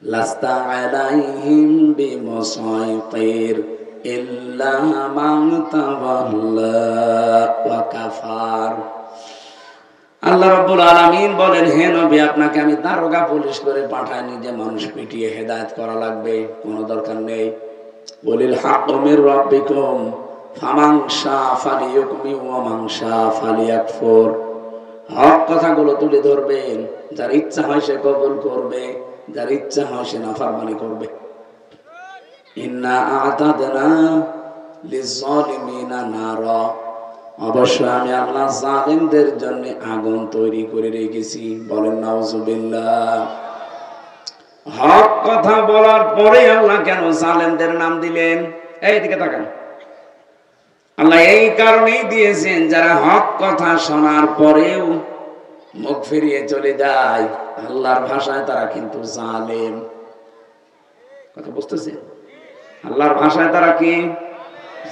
লাস্তা আলাইহিম বিমুসাইতির ইল্লা মান তাওয়াল্লা ওয়া কাফার। আল্লাহ রাব্বুল আলামিন বলেন, হে নবী, আপনাকে আমি দারোগা পুলিশ করে পাঠাইনি যে মানুষ পিটিয়ে হেদায়েত করা লাগবে, কোনো দরকার নেই। বলিল হাক্কু মির রাব্বিকুম ফামান শাআ ফালিয়ুমিন ওয়া মান শাআ ফালিয়াকফুর। হক কথাগুলো তুলে ধরবেন, যার ইচ্ছা হয় সে কবুল করবে, যার ইচ্ছা হয় সে নাফরমানি করবে। ইন্না আ'তাদনা লিয-যালিমিনা নারা, অবশ্যই আমি আল্লাহ জালিমদের জন্য আগুন তৈরি করে রেখেছি। বলেন নাউজুবিল্লাহ। হক কথা বলার পরে আল্লাহ কেন জালেমদের নাম দিলেন? এইদিকে তাকান। আল্লাহ এই কারণেই দিয়েছেন, যারা হক কথা শোনার পরেও মুখ ফিরিয়ে চলে যায়, আল্লাহর ভাষায় তারা কিন্তু জালেম। কথা বুঝতেছেন? আল্লাহর ভাষায় তারা কি?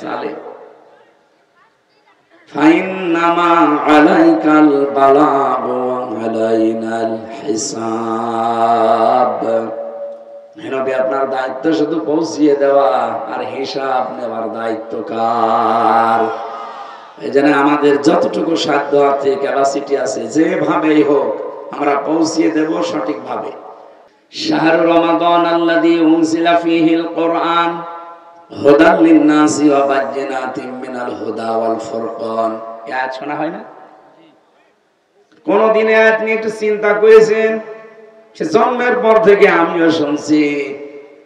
জালেম। ফাইন্নামা আলাইকাল বালাগ ওয়া আলাইনাল হিসাব। নবী, আপনার দায়িত্ব শুধু পৌঁছিয়ে দেওয়া, আর হিসাব নেওয়ার দায়িত্ব কার? এই জন্য আমাদের যতটুকু সাধ্য আছে, ক্যাপাসিটি আছে, যেভাবেই হোক আমরা পৌঁছিয়ে দেব সঠিকভাবে। শাহরুর রমাদান আল্লাযী উনজিলা ফীহিল কুরআন হুদাল লিন-নাসি ওয়া বায়্যিনাতিম মিনাল হুদা ওয়াল ফুরকান। এই আয়াত শোনা হয় না? কোনদিন আয়াত নিয়ে একটু চিন্তা করেছেন? সে জন্মের পর থেকে আমিও শুনছি,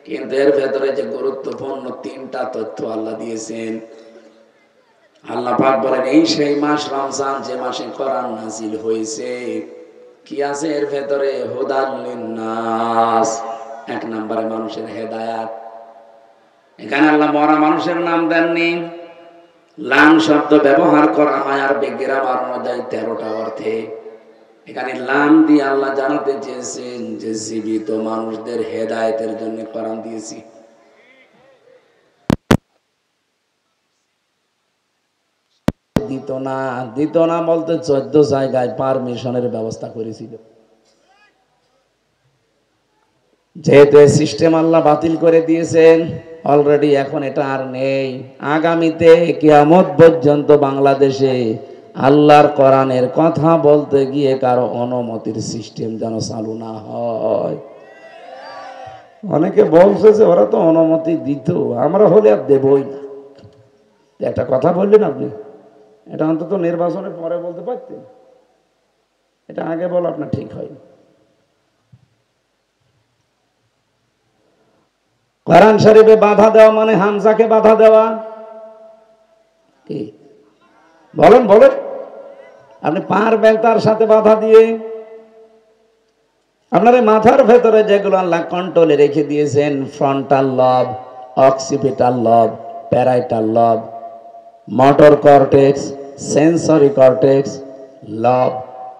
কিন্তু এর ভেতরে যে গুরুত্বপূর্ণ তিনটা তথ্য আল্লাহ দিয়েছেন। আল্লাহ পাক বলেন, এই সেই মাস রমজান, যে মাসে কোরআন নাযিল হয়েছে। কি আছে এর ভেতরে? হুদাল লিন-নাস, এক নম্বরে মানুষের হেদায়েত। এখানে আল্লাহ মরা মানুষের নাম দেননি। লাম শব্দ ব্যবহার করা হয় আরবি গ্রামার অনুযায়ী 13টা অর্থে। এখানে লাম দিয়ে আল্লাহ জানাতে চেয়েছেন যে জীবিত মানুষদের হেদায়েতের জন্য কোরআন দিয়েছি। দিত না বলতে 14 জায়গায় পারমিশনের ব্যবস্থা করেছিল। যেহেতু এই সিস্টেম আল্লাহ বাতিল করে দিয়েছেন অলরেডি, এখন এটা আর নেই। আগামীতে কিয়ামত পর্যন্ত বাংলাদেশে আল্লাহর কোরআনের কথা বলতে গিয়ে কারো অনুমতির সিস্টেম যেন চালু না হয়। অনেকে বলছে যে ওরা তো অনুমতি দিত, আমরা হলে আর দেবই না। একটা কথা বললেন আপনি, এটা অন্তত নির্বাচনের পরে বলতে পারতেন। এটা আগে বলা আপনার ঠিক হয়নি। কোরআন শরীফে বাধা দেওয়া মানে হামজাকে বাধা দেওয়া। কি বলেন বলেন? আপনি পারবেন তার সাথে বাধা দিয়ে? আপনার মাথার ভেতরে যেগুলো আল্লাহ কন্ট্রোলে রেখে দিয়েছেন, ফ্রন্টাল লব, অক্সিপিটাল লব, প্যারাইটাল লব, মোটর কর্টেক্স, সেন্সরি কর্টেক্স, লব,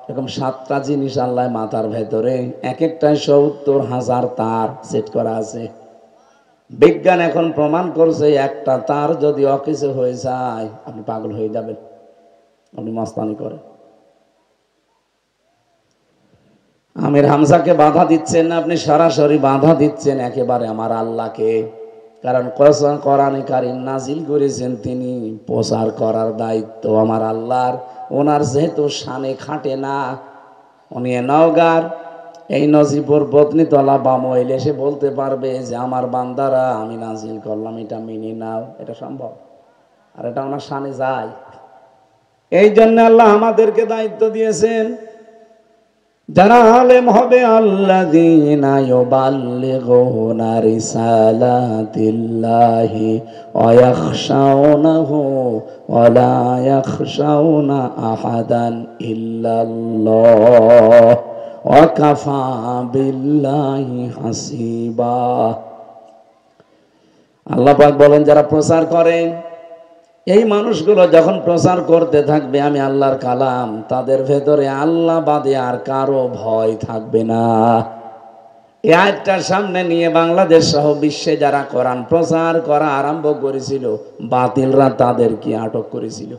এরকম 7টা জিনিস আল্লাহ মাথার ভেতরে, এক একটায় 70,000 তার সেট করা আছে। বিজ্ঞান এখন প্রমাণ করছে, একটা তার যদি অকেজো হয়ে যায় আপনি পাগল হয়ে যাবেন, আপনি মস্তানি করেন। আমির হামজাকে বাধা দিচ্ছেন না, আপনি সরাসরি বাধা দিচ্ছেন একেবারে আমার আল্লাহকে। কারণ কোরআনে কারীম নাজিল করেছেন তিনি, প্রচার করার দায়িত্ব আমার আল্লাহর। ওনার যেহেতু শানে খাটে না, উনি নওগাঁর এই নজিপুর বদনিতলা বামইল এসে বলতে পারবে যে আমার বান্দারা আমি নাজিল করলাম, এটা মেনে নাও, এটা সম্ভব? আর এটা ওনার শানে যায়। এই জন্য আল্লাহ আমাদেরকে দায়িত্ব দিয়েছেন, যারা আলেম হবে আল্লাযীনা ইউবাল্লিগুনা রিসালাতিল্লাহি ওয়া ইয়াখশাউনাহু ওয়া লা ইয়াখশাউনা আহাদান ইল্লাল্লাহ ওয়া কাফা বিল্লাহি হাসিবা। আল্লাহ পাক বলেন, যারা প্রচার করেন, এই মানুষগুলো যখন প্রচার করতে থাকবে আমি আল্লাহর কালাম, তাদের ভেতরে আল্লাহ বাদে আর কারো ভয় থাকবে না। এই আয়াতটার সামনে নিয়ে বাংলাদেশ সহ বিশ্বে যারা কোরআন প্রচার করা আরম্ভ করেছিল, বাতিলরা তাদেরকে আটক করেছিল।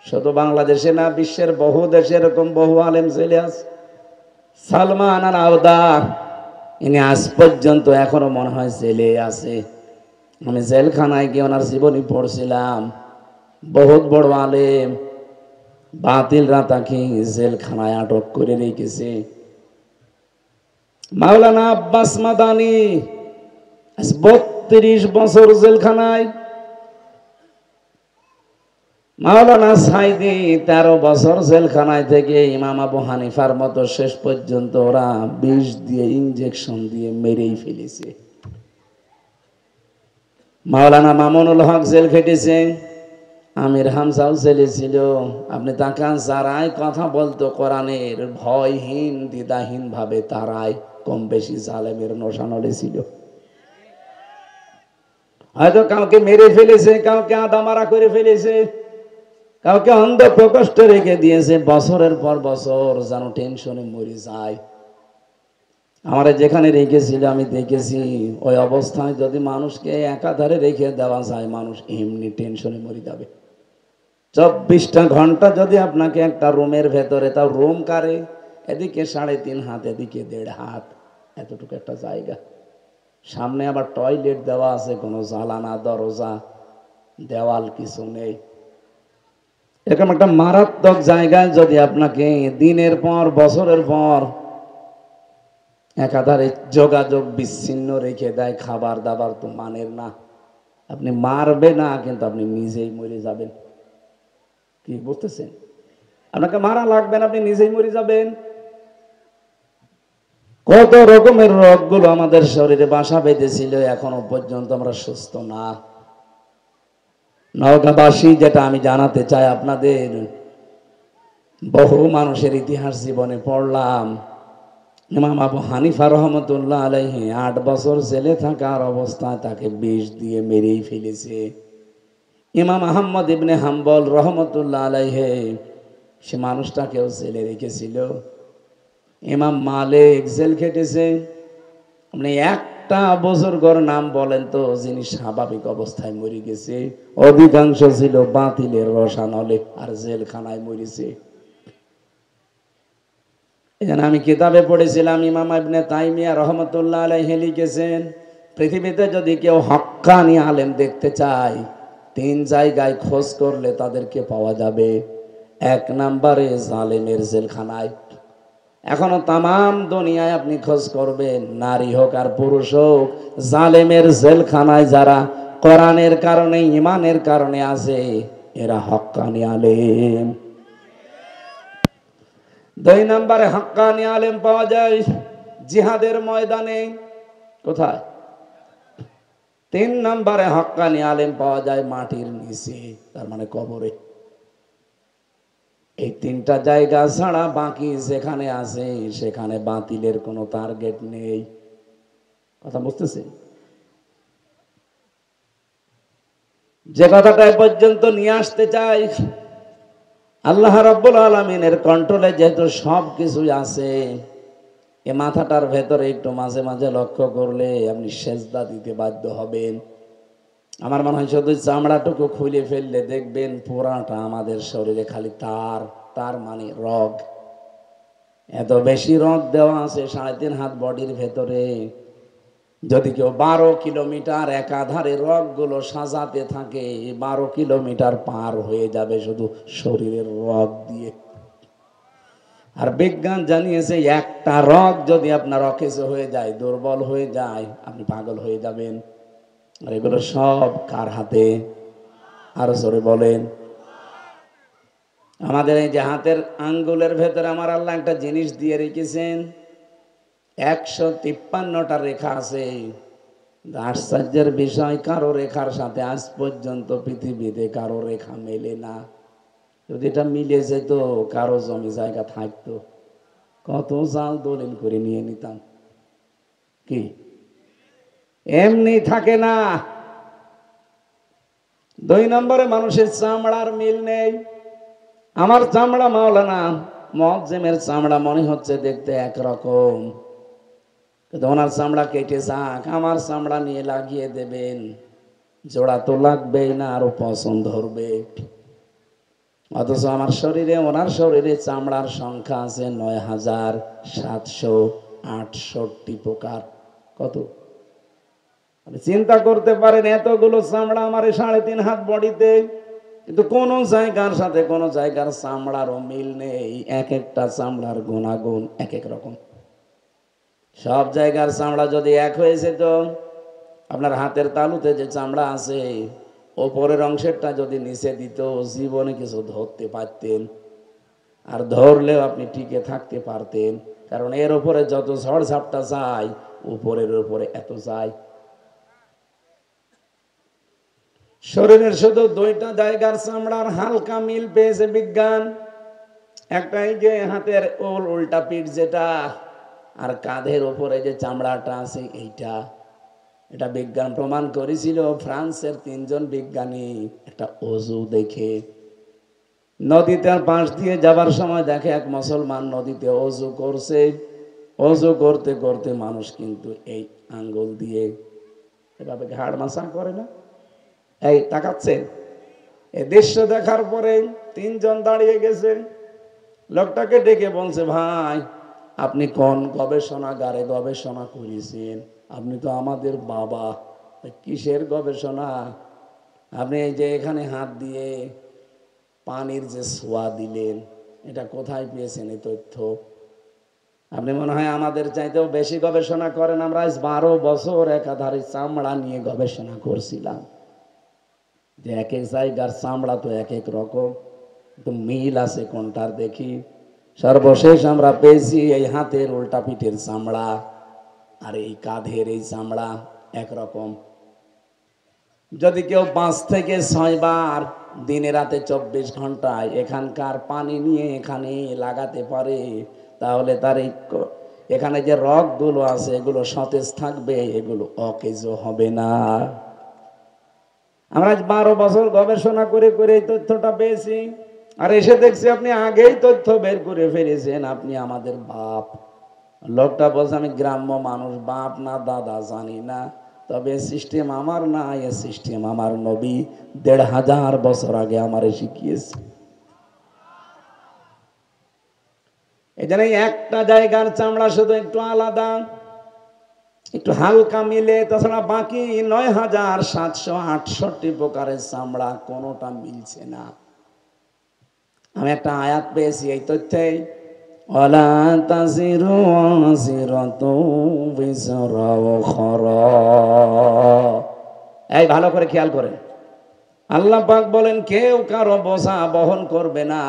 শুধু বাংলাদেশে না, বিশ্বের বহু দেশে এরকম বহু আলেম ছেলে আছে। সালমান আর আওদা ইনি আজ পর্যন্ত এখনো মনে হয় জেলে আছে। আমি জেলখানায় গিয়ে ওনার জীবনী পড়ছিলাম। বহুত বড় আলেম, বাতিলরা তাকে জেলখানায় আটক করে রেখেছে। মাওলানা আব্বাস মাদানি 32 বছর জেলখানায়। মাওলানা সাইদি 13 বছর জেলখানায় থেকে ইমাম আবু হানিফার মতো শেষ পর্যন্ত ওরা বিষ দিয়ে ইনজেকশন দিয়ে মেরেই ফেলেছে। মাওলানা মামুনুল হক জেল খেটেছে, আমির হামজাও জেলে ছিল। আপনি তাকান, যারাই কথা বলতো কোরআনের ভয়হীন দ্বিধাহীন ভাবে, তারাই কম বেশি জালেমের নশানলে ছিল। হয়তো কাউকে মেরে ফেলেছে, কাউকে আদামারা করে ফেলেছে, কাউকে অন্ধ প্রকোষ্ঠ রেখে দিয়েছে, বছরের পর বছর যেন টেনশনে মরে যায়। আমরা যেখানে রেখেছিল আমি দেখেছি, ওই অবস্থায় যদি মানুষকে একাধারে রেখে দেওয়া যায়, মানুষ এমনি টেনশনে মরে যাবে। 24টা ঘন্টা যদি আপনাকে একটা রুমের ভেতরে, তাও রুম কারে, এদিকে 3.5 হাত, এদিকে 1.5 হাত, এতটুকু একটা জায়গা, সামনে আবার টয়লেট দেওয়া আছে, কোনো জানালা দরজা দেওয়াল কিছু নেই। এরকম একটা মারাত্মক জায়গায় যদি আপনাকে দিনের পর বছরের পর একাধারে যোগাযোগ বিচ্ছিন্ন রেখে দেয়, খাবার দাবার তো মানের না, আপনি মারবে না কিন্তু আপনি নিজেই মরে যাবেন। কি বুঝতেছেন? আপনাকে মারা লাগবে না, আপনি নিজেই মরে যাবেন। কত রকমের রোগগুলো আমাদের শরীরে বাসা বেঁধেছিল, এখনো পর্যন্ত আমরা সুস্থ না। নওগাঁবাসী, যেটা আমি জানাতে চাই আপনাদের, বহু মানুষের ইতিহাস জীবনে পড়লাম। ইমাম আবু হানিফা রহমতুল্লাহ আলাইহি 8 বছর জেলে থাকার অবস্থায় তাকে বিষ দিয়ে মেরেই ফেলেছে। ইমাম আহমদ ইবনে হাম্বল রহমতুল্লাহ আলাইহি সে মানুষটাকেও জেলে রেখেছিল। ইমাম মালিক জেল খেটেছে। আপনি একটা বুজুর্গর নাম বলেন তো যিনি স্বাভাবিক অবস্থায় মরে গেছে? অধিকাংশ ছিল বাতিলের রসানলে আর জেলখানায় মরেছে। এখানে আমি কিতাবে পড়েছিলাম, ইমাম ইবনে তাইমিয়া রহমতুল্লাহ আলাইহি লিখেছেন, পৃথিবীতে যদি কেউ হক্কানি আলেম দেখতে চায়, 3 জায়গায় খোঁজ করলে তাদেরকে পাওয়া যাবে। 1 নম্বরে জালেমের জেলখানায়। এখনো তামাম দুনিয়ায় আপনি খোঁজ করবেন, নারী হোক আর পুরুষ হোক, জালেমের জেলখানায় যারা কোরআনের কারণে ইমানের কারণে আছে, এরা হক্কানি আলেম। 2 নম্বরে হক্কানি আলেম পাওয়া যায় জিহাদের ময়দানে। কোথায়? 3 নম্বরে হক্কানি আলেম পাওয়া যায় মাটির নিচে, তার মানে কবরে। এই 3টা জায়গা ছাড়া বাকি যেখানে আছে সেখানে বাতিলের কোনো টার্গেট নেই। কথা বুঝতেছে? যে কথাটা পর্যন্ত নিয়ে আসতে চাই, আল্লাহ রাব্বুল আলামিনের কন্ট্রোলে যেহেতু সব কিছুই আছে, এ মাথাটার ভেতরে একটু মাঝে মাঝে লক্ষ্য করলে আপনি সেজদা দিতে বাধ্য হবেন। আমার মনে হয় শুধু চামড়াটুকু খুলে ফেললে দেখবেন পুরাটা আমাদের শরীরে খালি তার, তার মানে রগ। এত বেশি রগ দেওয়া আছে 3.5 হাত বডির ভেতরে। যদি কেউ 12 কিলোমিটার একাধারে রগগুলো সাজাতে থাকে, 12 কিলোমিটার পার হয়ে যাবে শুধু শরীরের রগ দিয়ে। আর বিজ্ঞান জানিয়েছে, একটা রগ যদি আপনার অকেজ হয়ে যায়, দুর্বল হয়ে যায়, আপনি পাগল হয়ে যাবেন। আর এগুলো সব কার হাতে? আরো জোরে বলেন। আমাদের এই যে হাতের আঙ্গুলের ভেতরে আমার আল্লাহ একটা জিনিস দিয়ে রেখেছেন, 153টা রেখা আছে। আশ্চর্যের বিষয়, কারো রেখার সাথে আজ পর্যন্ত পৃথিবীতে কারো রেখা মেলে না। যদি এটা মিলে যেত, কারো জমি জায়গা থাকতো, কত জাল দলিল করে নিয়ে নিতাম। কি এমনি থাকে না। 2 নম্বরে মানুষের চামড়ার মিল নেই। আমার চামড়া মাওলানা মুয়াজ্জিমের চামড়া মনে হচ্ছে দেখতে একরকম, কিন্তু ওনার চামড়া কেটে যাক, আমার চামড়া নিয়ে লাগিয়ে দেবেন, জোড়া তো লাগবেই না, আরো পছন্দ ধরবে। অথচ আমার শরীরে, ওনার শরীরে চামড়ার সংখ্যা আছে 9700। প্রকার। কত আপনি চিন্তা করতে পারেন, এতগুলো চামড়া আমার 3.5 হাত বডিতে, কিন্তু কোন জায়গার সাথে কোন জায়গার চামড়ারও মিল নেই। এক একটা চামড়ার গুণাগুণ এক এক রকম। সব জায়গার চামড়া যদি এক হয়েছে, তো আপনার হাতের তালুতে যে চামড়া আছে, ওপরের অংশেরটা যদি নিচে দিত, জীবনে কিছু ধরতে পারতেন, আর ধরলেও আপনি টিকে থাকতে পারতেন। কারণ এর উপরে যত ঝড় ঝাপটা যায়, উপরের উপরে এত যায়। শরীরের শুধু 2টা জায়গার চামড়ার হালকা মিল পেয়েছে বিজ্ঞান। একটা এই যে হাতের উল্টা পিঠ যেটা, আর কাঁধের উপরে যে চামড়াটা আছে এইটা। এটা বিজ্ঞান প্রমাণ করেছিল ফ্রান্সের 3 জন বিজ্ঞানী একটা অজু দেখে। নদীতে পাশ দিয়ে যাবার সময় দেখে এক মুসলমান নদীতে অজু করছে। অজু করতে করতে মানুষ কিন্তু এই আঙ্গুল দিয়ে এভাবে ঘাড় মাসা করে না, এই তাকাচ্ছে। এই দৃশ্য দেখার পরে 3 জন দাঁড়িয়ে গেছে। লোকটাকে ডেকে বলছে, ভাই আপনি কোন গবেষণাগারে গবেষণা করেছেন? আপনি তো আমাদের বাবা। কিসের গবেষণা? আপনি এই যে এখানে হাত দিয়ে পানির যে ছোঁয়া দিলেন, এটা কোথায় পেয়েছেন এই তথ্য? আপনি মনে হয় আমাদের চাইতেও বেশি গবেষণা করেন। আমরা আজ 12 বছর একাধারে চামড়া নিয়ে গবেষণা করছিলাম, যে এক এক জায়গার চামড়া তো এক এক রকম, তো মিল আছে কোনটার দেখি। সর্বশেষ আমরা পেয়েছি এই হাতের উল্টা পিঠের চামড়া আর এই কাঁধের এই চামড়া একরকম। যদি কেউ 5 থেকে 6 বার দিনে রাতে 24 ঘন্টায় এখানকার পানি নিয়ে এখানে লাগাতে পারে, তাহলে তার এখানে যে রগগুলো আছে এগুলো সতেজ থাকবে, এগুলো অকেজ হবে না। আমরা 12 বছর গবেষণা করে করে এই তথ্যটা পেয়েছি, আর এসে দেখছি আপনি আগেই তথ্য বের করে ফেলেছেন, আপনি আমাদের বাপ। লোকটা বলছে, আমি গ্রাম্য মানুষ, বাপ না দাদা জানি না, তবে সিস্টেম আমার না, এ সিস্টেম আমার নবী 1500 বছর আগে আমারে শিখিয়েছে। এই জন্য একটা জায়গার চামড়া শুধু একটু আলাদা, একটু হালকা মিলে, তাছাড়া বাকি 9768 প্রকারের চামড়া কোনোটা মিলছে না। আমি একটা আয়াত পেয়েছি এই তথ্যে, ওয়ালা তাজিরু ওয়াজিরাতু বিজরা উখরা। এই ভালো করে খেয়াল করেন, আল্লাহ পাক বলেন কেউ কারো বোঝা বহন করবে না।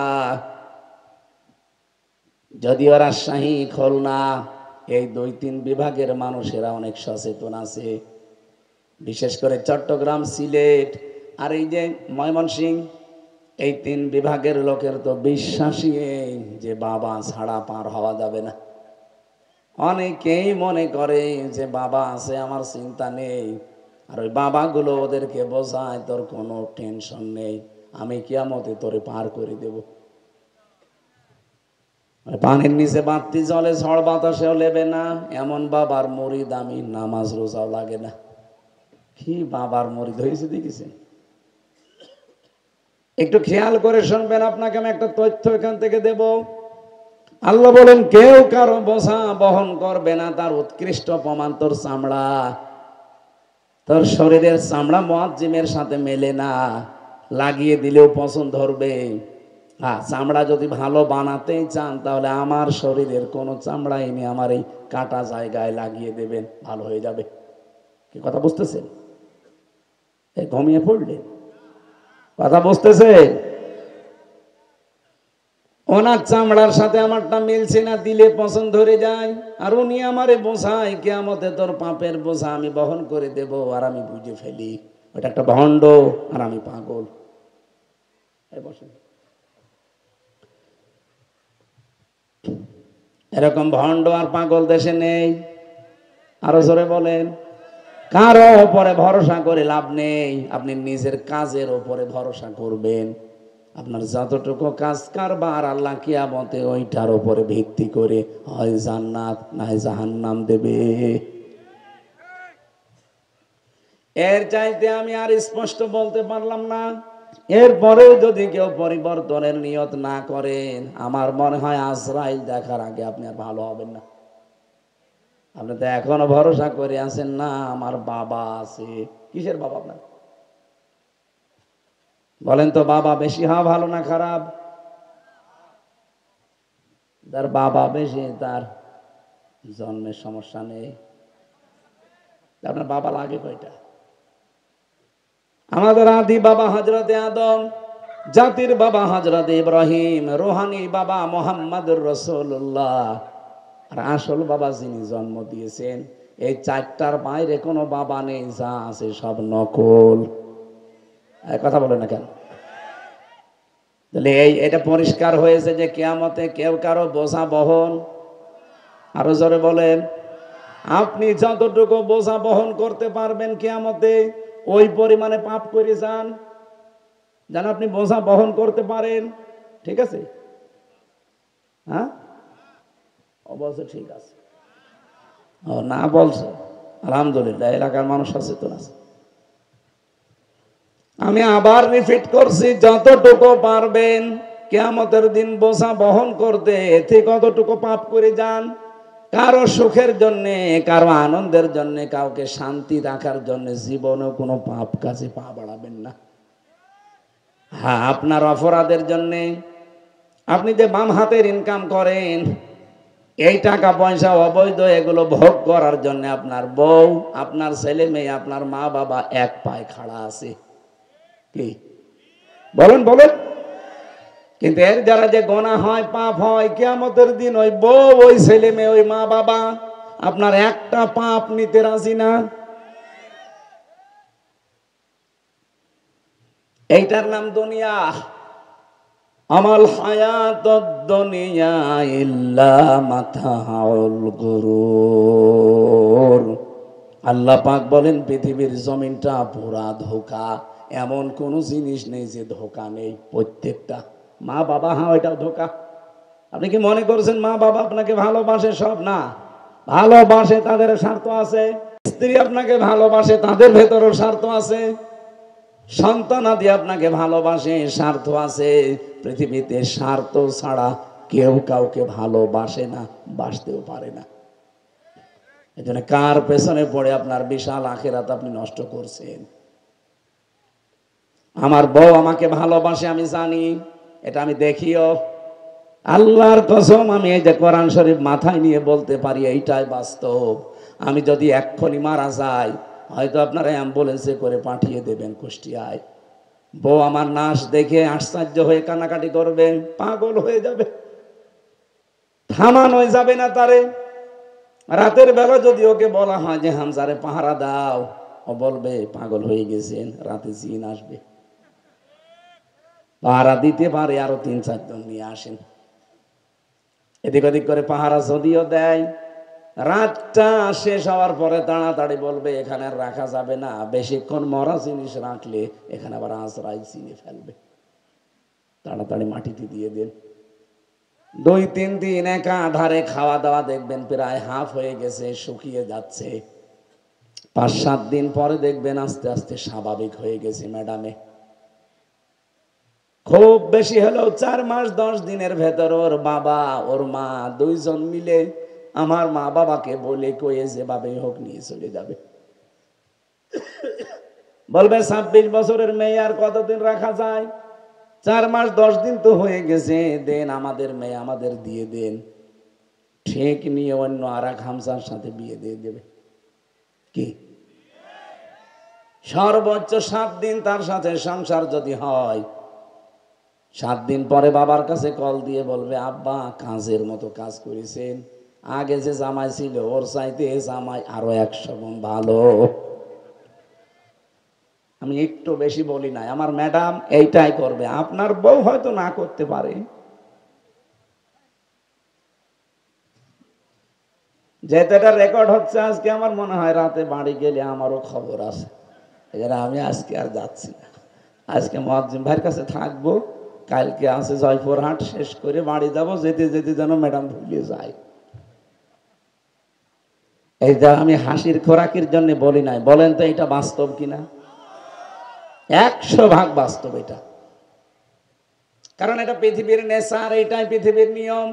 যদিও রাজশাহী, খুলনা এই 2-3 বিভাগের মানুষেরা অনেক সচেতন আছে, বিশেষ করে চট্টগ্রাম, সিলেট আর এই যে ময়মনসিংহ, এই 3 বিভাগের লোকের তো বিশ্বাসী এই যে বাবা ছাড়া পার হওয়া যাবে না। অনেকেই মনে করে যে বাবা আছে, আমার চিন্তা নেই। আর ওই বাবাগুলো ওদেরকে বোঝায়, তোর কোনো টেনশন নেই, আমি কিয়ামতে তোরে পার করে দেব। পানির নিচে বাতি জলে, ঝড় বাতাসেও লেবে না, এমন বাবার মুরিদ আমি, নামাজ রোজাও লাগে না। কি বাবার মুরিদ হয়েছে দেখেছেন? একটু খেয়াল করে শুনবেন, আপনাকে আমি একটা তথ্য এখান থেকে দেব। আল্লাহ বলেন কেউ কারো বোঝা বহন করবে না, তার উৎকৃষ্ট প্রমাণ তোর চামড়া। তোর শরীরের চামড়া মুয়াজ্জিমের সাথে মেলে না, লাগিয়ে দিলেও পছন্দ ধরবে। হ্যাঁ, চামড়া যদি ভালো বানাতেই চান, তাহলে আমার শরীরের কোনো চামড়া এনে আমার এই কাটা জায়গায় লাগিয়ে দেবেন, ভালো হয়ে যাবে। কি কথা বুঝতেছেন? এই ঘুমিয়ে পড়লে কথা বুঝতেছে? ওনার চামড়ার সাথে আমারটা মিলছে না, দিলে পছন্দ ধরে যায়, আর উনি আমারে বোঝায় কিয়ামতে তোর পাপের বোঝা আমি বহন করে দেব, আর আমি বুঝে ফেলি ওটা একটা ভণ্ড আর আমি পাগল। বসেন, এরকম ভণ্ড আর পাগল দেশে নেই। আরো জোরে বলেন। কারো উপরে ভরসা করে লাভ নেই, আপনি নিজের কাজের উপরে ভরসা করবেন। আপনার যতটুকু কাজ কারবার আল্লাহ কিয়ামতে ওইটার উপরে ভিত্তি করে হয় জান্নাত না হয় জাহান্নাম দেবে। এর চাইতে আমি আর স্পষ্ট বলতে পারলাম না। এরপরেও যদি কেউ পরিবর্তনের নিয়ত না করেন, আমার মনে হয় আজরাইল দেখার আগে আপনি আর ভালো হবেন না। আপনি তো এখনো ভরসা করে আছেন না আমার বাবা আছে। কিসের বাবা আপনার? বলেন তো, বাবা বেশি হওয়া ভালো না খারাপ? যার বাবা বেশি তার জন্মের সমস্যা নেই। আপনার বাবা লাগে কয়টা? আমাদের আদি বাবা হযরতে আদম, জাতির বাবা হযরতে ইব্রাহিম, রুহানি বাবা মুহাম্মদুর রাসূলুল্লাহ, আর আসল বাবা যিনি জন্ম দিয়েছেন, এই চারটার বাইরে কোনো বাবা নেই। যা আছে সব নকল। কথা বলে না কেন? তাহলে এটা পরিষ্কার হয়েছে যে কিয়ামতে কেউ কারো বোঝা বহন, আরো জোরে বলেন, আপনি যতটুকু বোঝা বহন করতে পারবেন কিয়ামতে ওই পরিমাণে পাপ করে যান, যেন আপনি বোঝা বহন করতে পারেন। ঠিক আছে? হ্যাঁ, অবশ্যই ঠিক আছে। ও না বলছে, আলহামদুলিল্লাহ, এলাকার মানুষ সচেতন আছে। আমি আবার রিপিট করছি, যতটুকু পারবেন কিয়ামতের দিন বোঝা বহন করতে, এতে কতটুকু পাপ করে যান। কারো সুখের জন্য, কারো আনন্দের জন্য, কাউকে শান্তি রাখার জন্য জীবনে কোনো পাপ কাজে পা বাড়াবেন না। হ্যাঁ, আপনার অপরাধের জন্য, আপনি যে বাম হাতের ইনকাম করেন, এই টাকা পয়সা অবৈধ, এগুলো ভোগ করার জন্য আপনার বউ, আপনার ছেলে মেয়ে, আপনার মা বাবা এক পায়ে খাড়া আছে। কি বলেন বলেন? কিন্তু এর দ্বারা যে গোনা হয়, পাপ হয়, কিয়ামতের দিন ওই বউ, ওই ছেলে মেয়ে, ওই মা বাবা আপনার একটা পাপ নিতে রাজি না। এইটার নাম দুনিয়া। আমাল হায়াতুদ দুনিয়া ইল্লা মাতাউল গুরুর। আল্লাহ পাক বলেন পৃথিবীর জমিনটা পুরা ধোঁকা, এমন কোন জিনিস নেই যে ধোঁকা নেই, প্রত্যেকটা। মা বাবা, হ্যাঁ ওইটাও ধোঁকা। আপনি কি মনে করছেন মা বাবা আপনাকে ভালোবাসে? সব না, ভালোবাসে, তাদের স্বার্থ আছে। স্ত্রী আপনাকে ভালোবাসে, তাদের ভেতরেও স্বার্থ আছে। সন্তানাদি আপনাকে ভালোবাসে, স্বার্থ আছে। পৃথিবীতে স্বার্থ ছাড়া কেউ কাউকে ভালোবাসে না, বাসতেও পারে না। এজন্য কার পেছনে পড়ে আপনার বিশাল আখিরাত আপনি নষ্ট করছেন? আমার বউ আমাকে ভালোবাসে, আমি জানি, এটা আমি দেখিও। আল্লাহর কসম, আমি এই যে কোরআন শরীফ মাথায় নিয়ে বলতে পারি, এইটাই বাস্তব। আমি যদি এক্ষুনি মারা যাই, হয়তো আপনারা অ্যাম্বুলেন্সে করে পাঠিয়ে দেবেন কুষ্টিয়ায়। বউ আমার নাশ দেখে আশ্চর্য হয়ে কান্নাকাটি করবে, পাগল হয়ে যাবে, থামানো যাবে না তারে। রাতের বেলা যদি ওকে বলা হয় যে হামজারে পাহারা দাও, ও বলবে পাগল হয়ে গেছেন, রাতে জিন আসবে। পাহারা দিতে পারে, আরো 3-4 জন নিয়ে আসেন। এদিক ওদিক করে পাহারা যদিও দেয়, রাতটা শেষ হওয়ার পরে তাড়াতাড়ি বলবে এখানে আর রাখা যাবে না, বেশিক্ষণ মরা জিনিস রাখলে এখানে আবার আঁচড়াই চিনে ফেলবে, তাড়াতাড়ি মাটিতে দিয়ে দেন। 2-3 দিন একাধারে খাওয়া দাওয়া দেখবেন প্রায় হাফ হয়ে গেছে, শুকিয়ে যাচ্ছে। 5-7 দিন পরে দেখবেন আস্তে আস্তে স্বাভাবিক হয়ে গেছে ম্যাডামে। খুব বেশি হলেও 4 মাস 10 দিনের ভেতর ওর বাবা, ওর মা, 2 জন মিলে আমার মা বাবাকে বলে কয়ে যেভাবে হোক নিয়ে চলে যাবে। বলবে 26 বছরের মেয়ে আর কতদিন রাখা যায়? 4 মাস 10 দিন তো হয়ে গেছে, দেন আমাদের মেয়ে, আমাদের দিয়ে দেন। ঠিক নিয়ে অন্য আর এক হামসার সাথে বিয়ে দিয়ে দেবে। কি সর্বোচ্চ 7 দিন তার সাথে সংসার যদি হয়, 7 দিন পরে বাবার কাছে কল দিয়ে বলবে আব্বা কাজের মতো কাজ করেছেন, আগে যে জামাই ছিল ওর চাইতে এই জামাই আরো 100 গুণ ভালো। আমি একটু বেশি বলি নাই, আমার ম্যাডাম এইটাই করবে। আপনার বউ হয়তো না করতে পারে। যেহেতু এটা রেকর্ড হচ্ছে আজকে, আমার মনে হয় রাতে বাড়ি গেলে আমারও খবর আছে। এখানে আমি আজকে আর যাচ্ছি না, আজকে মুয়াজ্জিম ভাইয়ের কাছে থাকবো। কালকে আছে জয়পুরহাট, শেষ করে বাড়ি যাব, যেতে যেতে যেন ম্যাডাম ভুলে যায়। এইটা আমি হাসির খোরাকির জন্য বলি নাই। বলেন তো এটা বাস্তব কিনা? 100% বাস্তব এটা। কারণ এটা পৃথিবীর নেচার, এইটাই পৃথিবীর নিয়ম।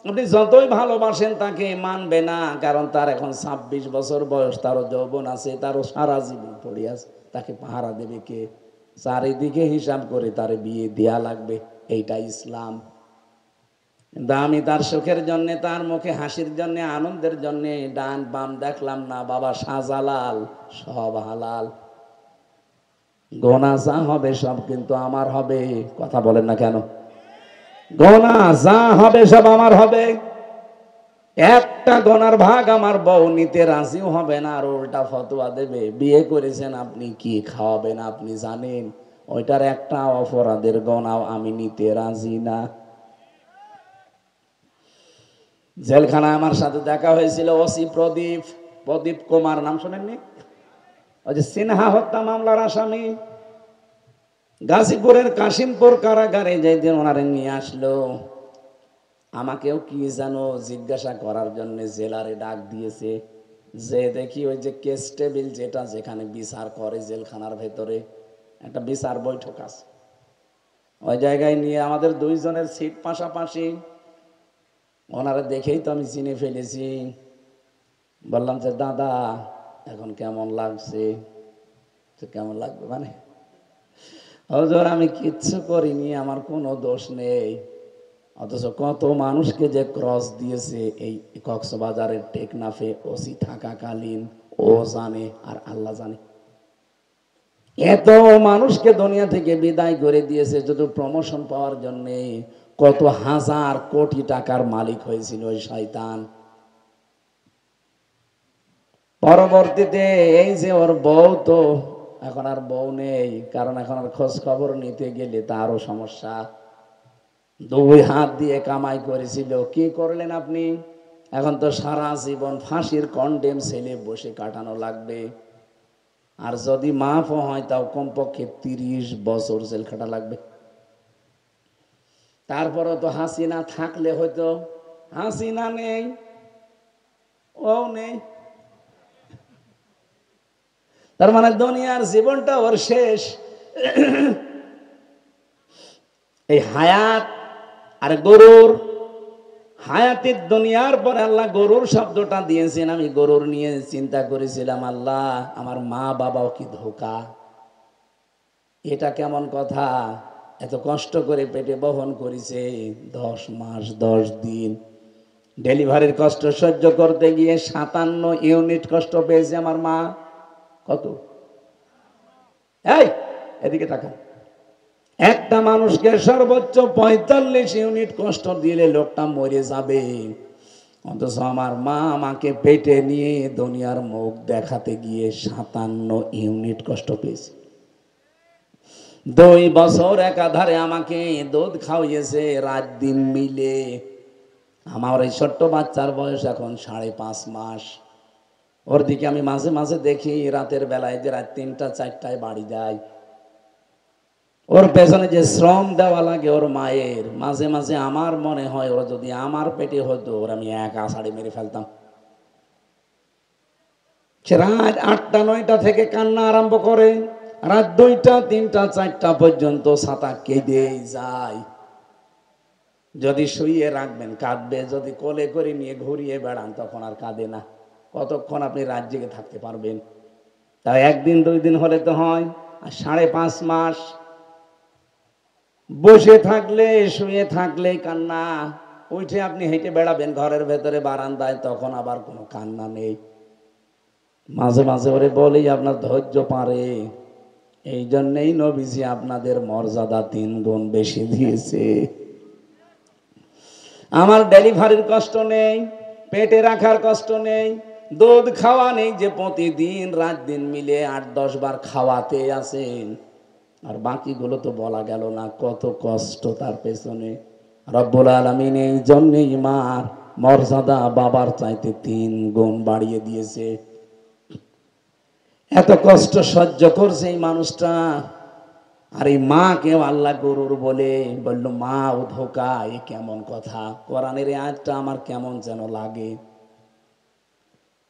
আপনি যতই ভালোবাসেন তাকে মানবে না, কারণ তার এখন 26 বছর বয়স, তারও যৌবন আছে, তারও সারা জীবন পড়ে আছে। তাকে পাহারা দেবে কে? চারিদিকে হিসাব করে তার বিয়ে দেয়া লাগবে। এইটা ইসলাম। কিন্তু আমি তার সুখের জন্য, তার মুখে হাসির জন্য, আনন্দের জন্য ডান বাম দেখলাম না। বাবা শাহজালাল, সব হালাল। গোনা যা হবে সব কিন্তু আমার হবে। কথা বলেন না কেন? গোনা যা হবে সব আমার হবে। একটা গোনার ভাগ আমার বউ নিতে রাজিও হবে না, আর উল্টা ফতোয়া দেবে। বিয়ে করেছেন আপনি, কি খাওয়াবেন আপনি জানেন? ওইটার একটা অপরাধের গোনাও আমি নিতে রাজি না। জেলখানায় আমার সাথে দেখা হয়েছিল ওসি প্রদীপ, প্রদীপ কুমার, নাম শোনেননি? ওই যে সিনহা হত্যা মামলার আসামি। গাজীপুরের কাশিমপুর কারাগারে যেদিন ওনারে নিয়ে আসলো, আমাকেও কি জানো জিজ্ঞাসা করার জন্য জেলারে ডাক দিয়েছে। যে দেখি ওই যে কেস টেবিল, যেটা যেখানে বিচার করে জেলখানার ভেতরে একটা বিচার বৈঠক আছে, ওই জায়গায় নিয়ে আমাদের দুইজনের সিট পাশাপাশি। ওনারা দেখেই তো আমি চিনে ফেলেছি। বললাম যে দাদা এখন কেমন লাগছে? কেমন লাগবে মানে, হুজুর আমি কিচ্ছু করিনি, আমার কোনো দোষ নেই। অথচ কত মানুষকে যে ক্রস দিয়েছে এই কক্সবাজারের টেকনাফে ওসি থাকাকালীন, ও জানে আর আল্লাহ জানে। এত মানুষকে দুনিয়া থেকে বিদায় করে দিয়েছে শুধু প্রমোশন পাওয়ার জন্য। কত হাজার কোটি টাকার মালিক হয়েছিল ওই শয়তান। পরবর্তীতে এই যে ওর বউ, তো এখন আর বউ নেই, কারণ এখন আর খোঁজ খবর নিতে গেলে তারও সমস্যা। 2 হাত দিয়ে কামাই করেছিল, কি করলেন আপনি? এখন তো সারা জীবন ফাঁসির কন্ডেম ছেলে বসে কাটানো লাগবে। আর যদি মাফও হয় তাও কমপক্ষে 30 বছর জেল খাটা লাগবে। তারপরও তো হাসিনা থাকলে হয়তো, হাসিনা নেই, ও নেই, তার মানে দুনিয়ার জীবনটা ওর শেষ। এই হায়াত আর গরুর, হায়াতের দুনিয়ার পর আল্লাহ গরুর শব্দটা দিয়েছেন। আমি গরুর নিয়ে চিন্তা করেছিলাম, আল্লাহ আমার মা বাবাও কি ধোকা, এটা কেমন কথা? এত কষ্ট করে পেটে বহন করেছে 10 মাস 10 দিন, ডেলিভারির কষ্ট সহ্য করতে গিয়ে 57 ইউনিট কষ্ট পেয়েছে আমার মা। কত? এই এদিকে তাকান। একটা মানুষকে সর্বোচ্চ 45 ইউনিট কষ্ট দিলে লোকটা মরে যাবে, অথচ আমার মা আমাকে পেটে নিয়ে দুনিয়ার মুখ দেখাতে গিয়ে 57 ইউনিট কষ্ট পেয়েছে। 2 বছর একাধারে আমাকে দুধ খাওয়িয়েছে রাত দিন মিলে। আমার এই ছোট্ট বাচ্চার বয়স এখন 5.5 মাস। ওর দিকে আমি মাঝে মাঝে দেখি রাতের বেলায়, যে রাত 3টা 4টায় বাড়ি যায়। ওর পেছনে যে শ্রম দেওয়া লাগে ওর মায়ের, মাঝে মাঝে আমার মনে হয় ওরা যদি আমার পেটে হতো, ওর আমি এক আষাঢ়ে মেরে ফেলতাম। সে রাত 8টা 9টা থেকে কান্না আরম্ভ করে, রাত 2টা 3টা 4টা পর্যন্ত ছাতা কেঁদে যায়। যদি শুইয়ে রাখবেন কাঁদবে, যদি কোলে করে নিয়ে ঘুরিয়ে বেড়ান তখন আর কাঁদে না। কতক্ষণ আপনি রাত জেগে থাকতে পারবেন? তাই 1 দিন 2 দিন হলে তো হয়, আর 5.5 মাস বসে থাকলে শুয়ে থাকলে কান্না। উঠে আপনি হেঁটে বেড়াবেন ঘরের ভেতরে বারান্দায়, তখন আবার কোনো কান্না নেই। মাঝে মাঝে ওরে বলি আপনার ধৈর্য পারে, এই জন্যেই নবীজি আপনাদের মর্যাদা 3 গুণ বেশি দিয়েছে। আমার ডেলিভারির কষ্ট নেই, পেটে রাখার কষ্ট নেই, দুধ খাওয়া নেই যে প্রতিদিন রাত দিন মিলে 8-10 বার খাওয়াতে আছেন। আর বাকিগুলো তো বলা গেল না, কত কষ্ট তার পেছনে। রব্বুল আলামিন এই জন্যই মার মর্যাদা বাবার চাইতে 3 গুণ বাড়িয়ে দিয়েছে। এত কষ্ট সহ্য করছে এই মানুষটা, আর এই মা কেউ আল্লাহ গরুর বলে, বলল মা ও ধোকা। এ কেমন কথা? কোরআনের আয়াতটা আমার কেমন যেন লাগে।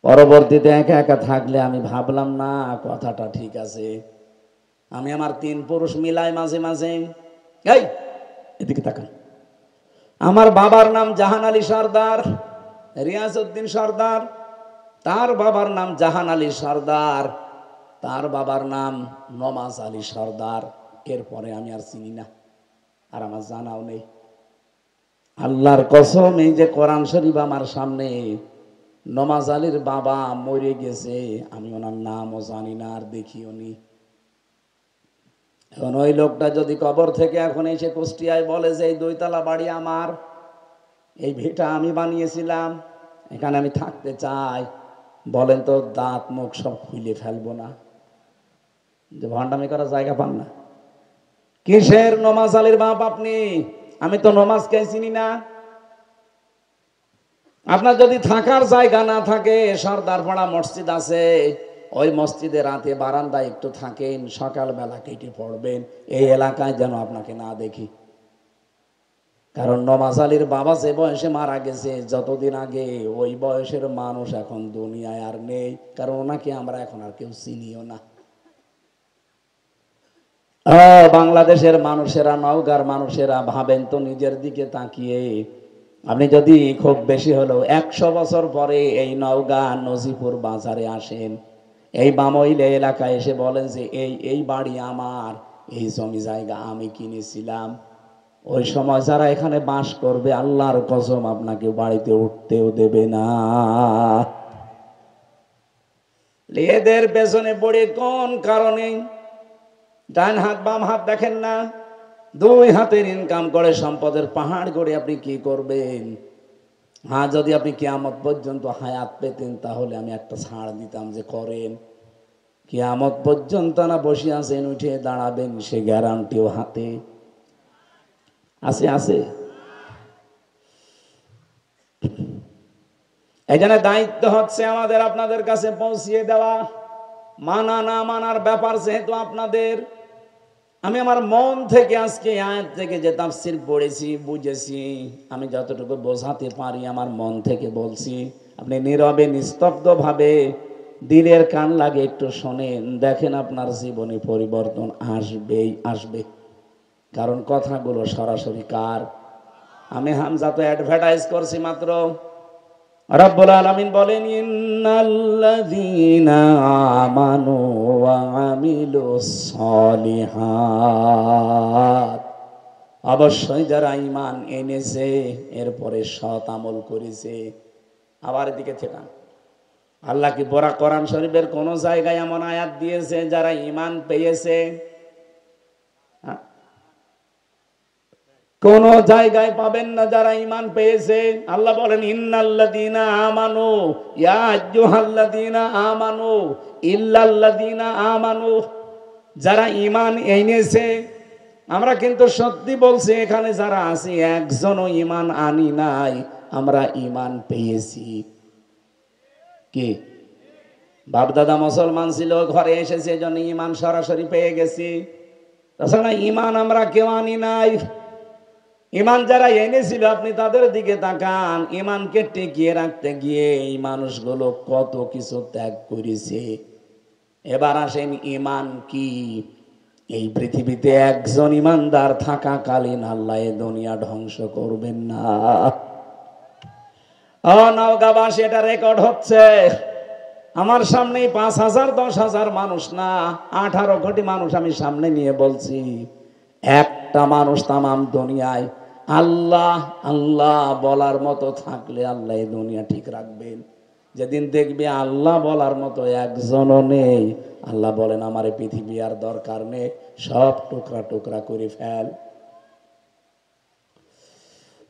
পরবর্তীতে একা একা থাকলে আমি ভাবলাম না কথাটা ঠিক আছে। আমি আমার 3 পুরুষ মিলাই মাঝে মাঝে, এই এদিকে তাকান, আমার বাবার নাম জাহান আলী সর্দার, রিয়াজউদ্দিন সর্দার। তার বাবার নাম জাহান আলী সর্দার, তার বাবার নাম নমাজ আলী সর্দার। এরপরে আমি আর চিনি না, আর আমার জানাও নেই। আল্লাহর কসম, এই যে কোরআন শরীফ আমার সামনে, নমাজ আলীর বাবা মরে গেছে, আমি ওনার নামও জানি না, আর দেখিও নি। এখন ওই লোকটা যদি কবর থেকে এখন এসে কুষ্টিয়ায় বলে যে এই 2 তলা বাড়ি আমার, এই ভিটা আমি বানিয়েছিলাম, এখানে আমি থাকতে চাই, বলেন তো দাঁত মুখ সব খুলে ফেলবো না? যে ভণ্ডামি করার জায়গা পান না। কিসের নমাজ আলীর বাপ আপনি? আমি তো নমাজকে চিনি না। আপনার যদি থাকার জায়গা না থাকে, সর্দারপাড়া মসজিদ আছে, ওই মসজিদে রাতে বারান্দায় একটু থাকেন, সকালবেলা কেটে পড়বেন, এই এলাকায় যেন আপনাকে না দেখি। কারণ নমাজ আলীর বাবা যে বয়সে মারা গেছে, যতদিন আগে, ওই বয়সের মানুষ এখন দুনিয়ায় আর নেই, কারণ ওনাকে আমরা এখন আর কেউ চিনিও না। বাংলাদেশের মানুষেরা, নওগাঁর মানুষেরা ভাবেন তো নিজের দিকে তাকিয়ে, আপনি যদি খুব বেশি হলেও 100 বছর পরে এই নওগাঁ নজিপুর বাজারে আসেন, এই বামইলে এলাকায় এসে বলেন যে এই বাড়ি আমার, এই জমি জায়গা আমি কিনেছিলাম, ওই সময় যারা এখানে বাস করবে, আল্লাহর কসম আপনাকে বাড়িতে উঠতেও দেবে না। এদের পেছনে পড়ে কোন কারণে? ডান হাত বাম হাত দেখেন না? 2 হাতের ইনকাম করে সম্পদের পাহাড় গড়ে আপনি কি করবেন? হ্যাঁ, যদি আপনি কিয়ামত পর্যন্ত হায়াত পেতেন, তাহলে আমি একটা ছাড় দিতাম যে করেন। কিয়ামত পর্যন্ত না বসে আছেন, উঠে দাঁড়াবেন, সে গ্যারান্টিও হাতে আছে। আছে। এখানে দায়িত্ব হচ্ছে আমাদের আপনাদের কাছে পৌঁছিয়ে দেওয়া। মানা না মানার ব্যাপার যেহেতু আপনাদের, আমি আমার মন থেকে আজকে আয়াত থেকে যে তাফসীর পড়েছি, বুঝেছি, আমি যতটুকু বোঝাতে পারি আমার মন থেকে বলছি। আপনি নীরবে নিস্তব্ধ ভাবে দিলের কান লাগে একটু শোনেন, দেখেন আপনার জীবনে পরিবর্তন আসবেই আসবে। কারণ কথাগুলো সরাসরি কার? আমি হামজা তো অ্যাডভার্টাইজ করছি মাত্র। রব্বুল আলামিন বলেন, ইন্নাল্লাযীনা আমানু ওয়া আমিলুস সলিহাত, অবশ্যই যারা ঈমান এনেছে, এরপরে সৎ আমল করেছে। আবার এদিকে থেকান, আল্লাহ কি বড় কোরআন শরীফের কোন জায়গায় এমন আয়াত দিয়েছে যারা ঈমান পেয়েছে? কোন জায়গায় পাবেন না যারা ঈমান পেয়েছে। আল্লাহ বলেন, ইন্নাল্লাযীনা আমানু, ইয়া আইয়ুহাল্লাযীনা আমানু ইল্লাল্লাযীনা আমানু, যারা ঈমান এনেছে। আমরা কিন্তু সত্যি বলছি, এখানে যারা আছি একজনও ঈমান আনি নাই, আমরা ঈমান পেয়েছি। কি বাপদাদা মুসলমান ছিল, ঘরে এসেছে, এজন্য ঈমান সরাসরি পেয়ে গেছি। তাছাড়া ঈমান আমরা কেউ আনি নাই। ঈমান যারা এনেছিল, আপনি তাদের দিকে তাকান, ঈমানকে টিকিয়ে রাখতে গিয়ে এই মানুষগুলো কত কিছু ত্যাগ করেছে। এবার আসেন, ঈমান কি? এই পৃথিবীতে একজন ঈমানদার থাকাকালীন আল্লাহ এ দুনিয়া ধ্বংস করবেন না। নওগাঁবাসী, এটা রেকর্ড হচ্ছে আমার সামনেই। 5,000 10,000 মানুষ না, 18 কোটি মানুষ আমি সামনে নিয়ে বলছি। একটা মানুষ তামাম দুনিয়ায় আল্লাহ আল্লাহ বলার মতো থাকলে আল্লাহ এই দুনিয়া ঠিক রাখবেন। যেদিন দেখবে আল্লাহ বলার মতো একজনও নেই, আল্লাহ বলেন আমার এই পৃথিবী আর দরকার নেই, সব টুকরা টুকরা করে ফেল।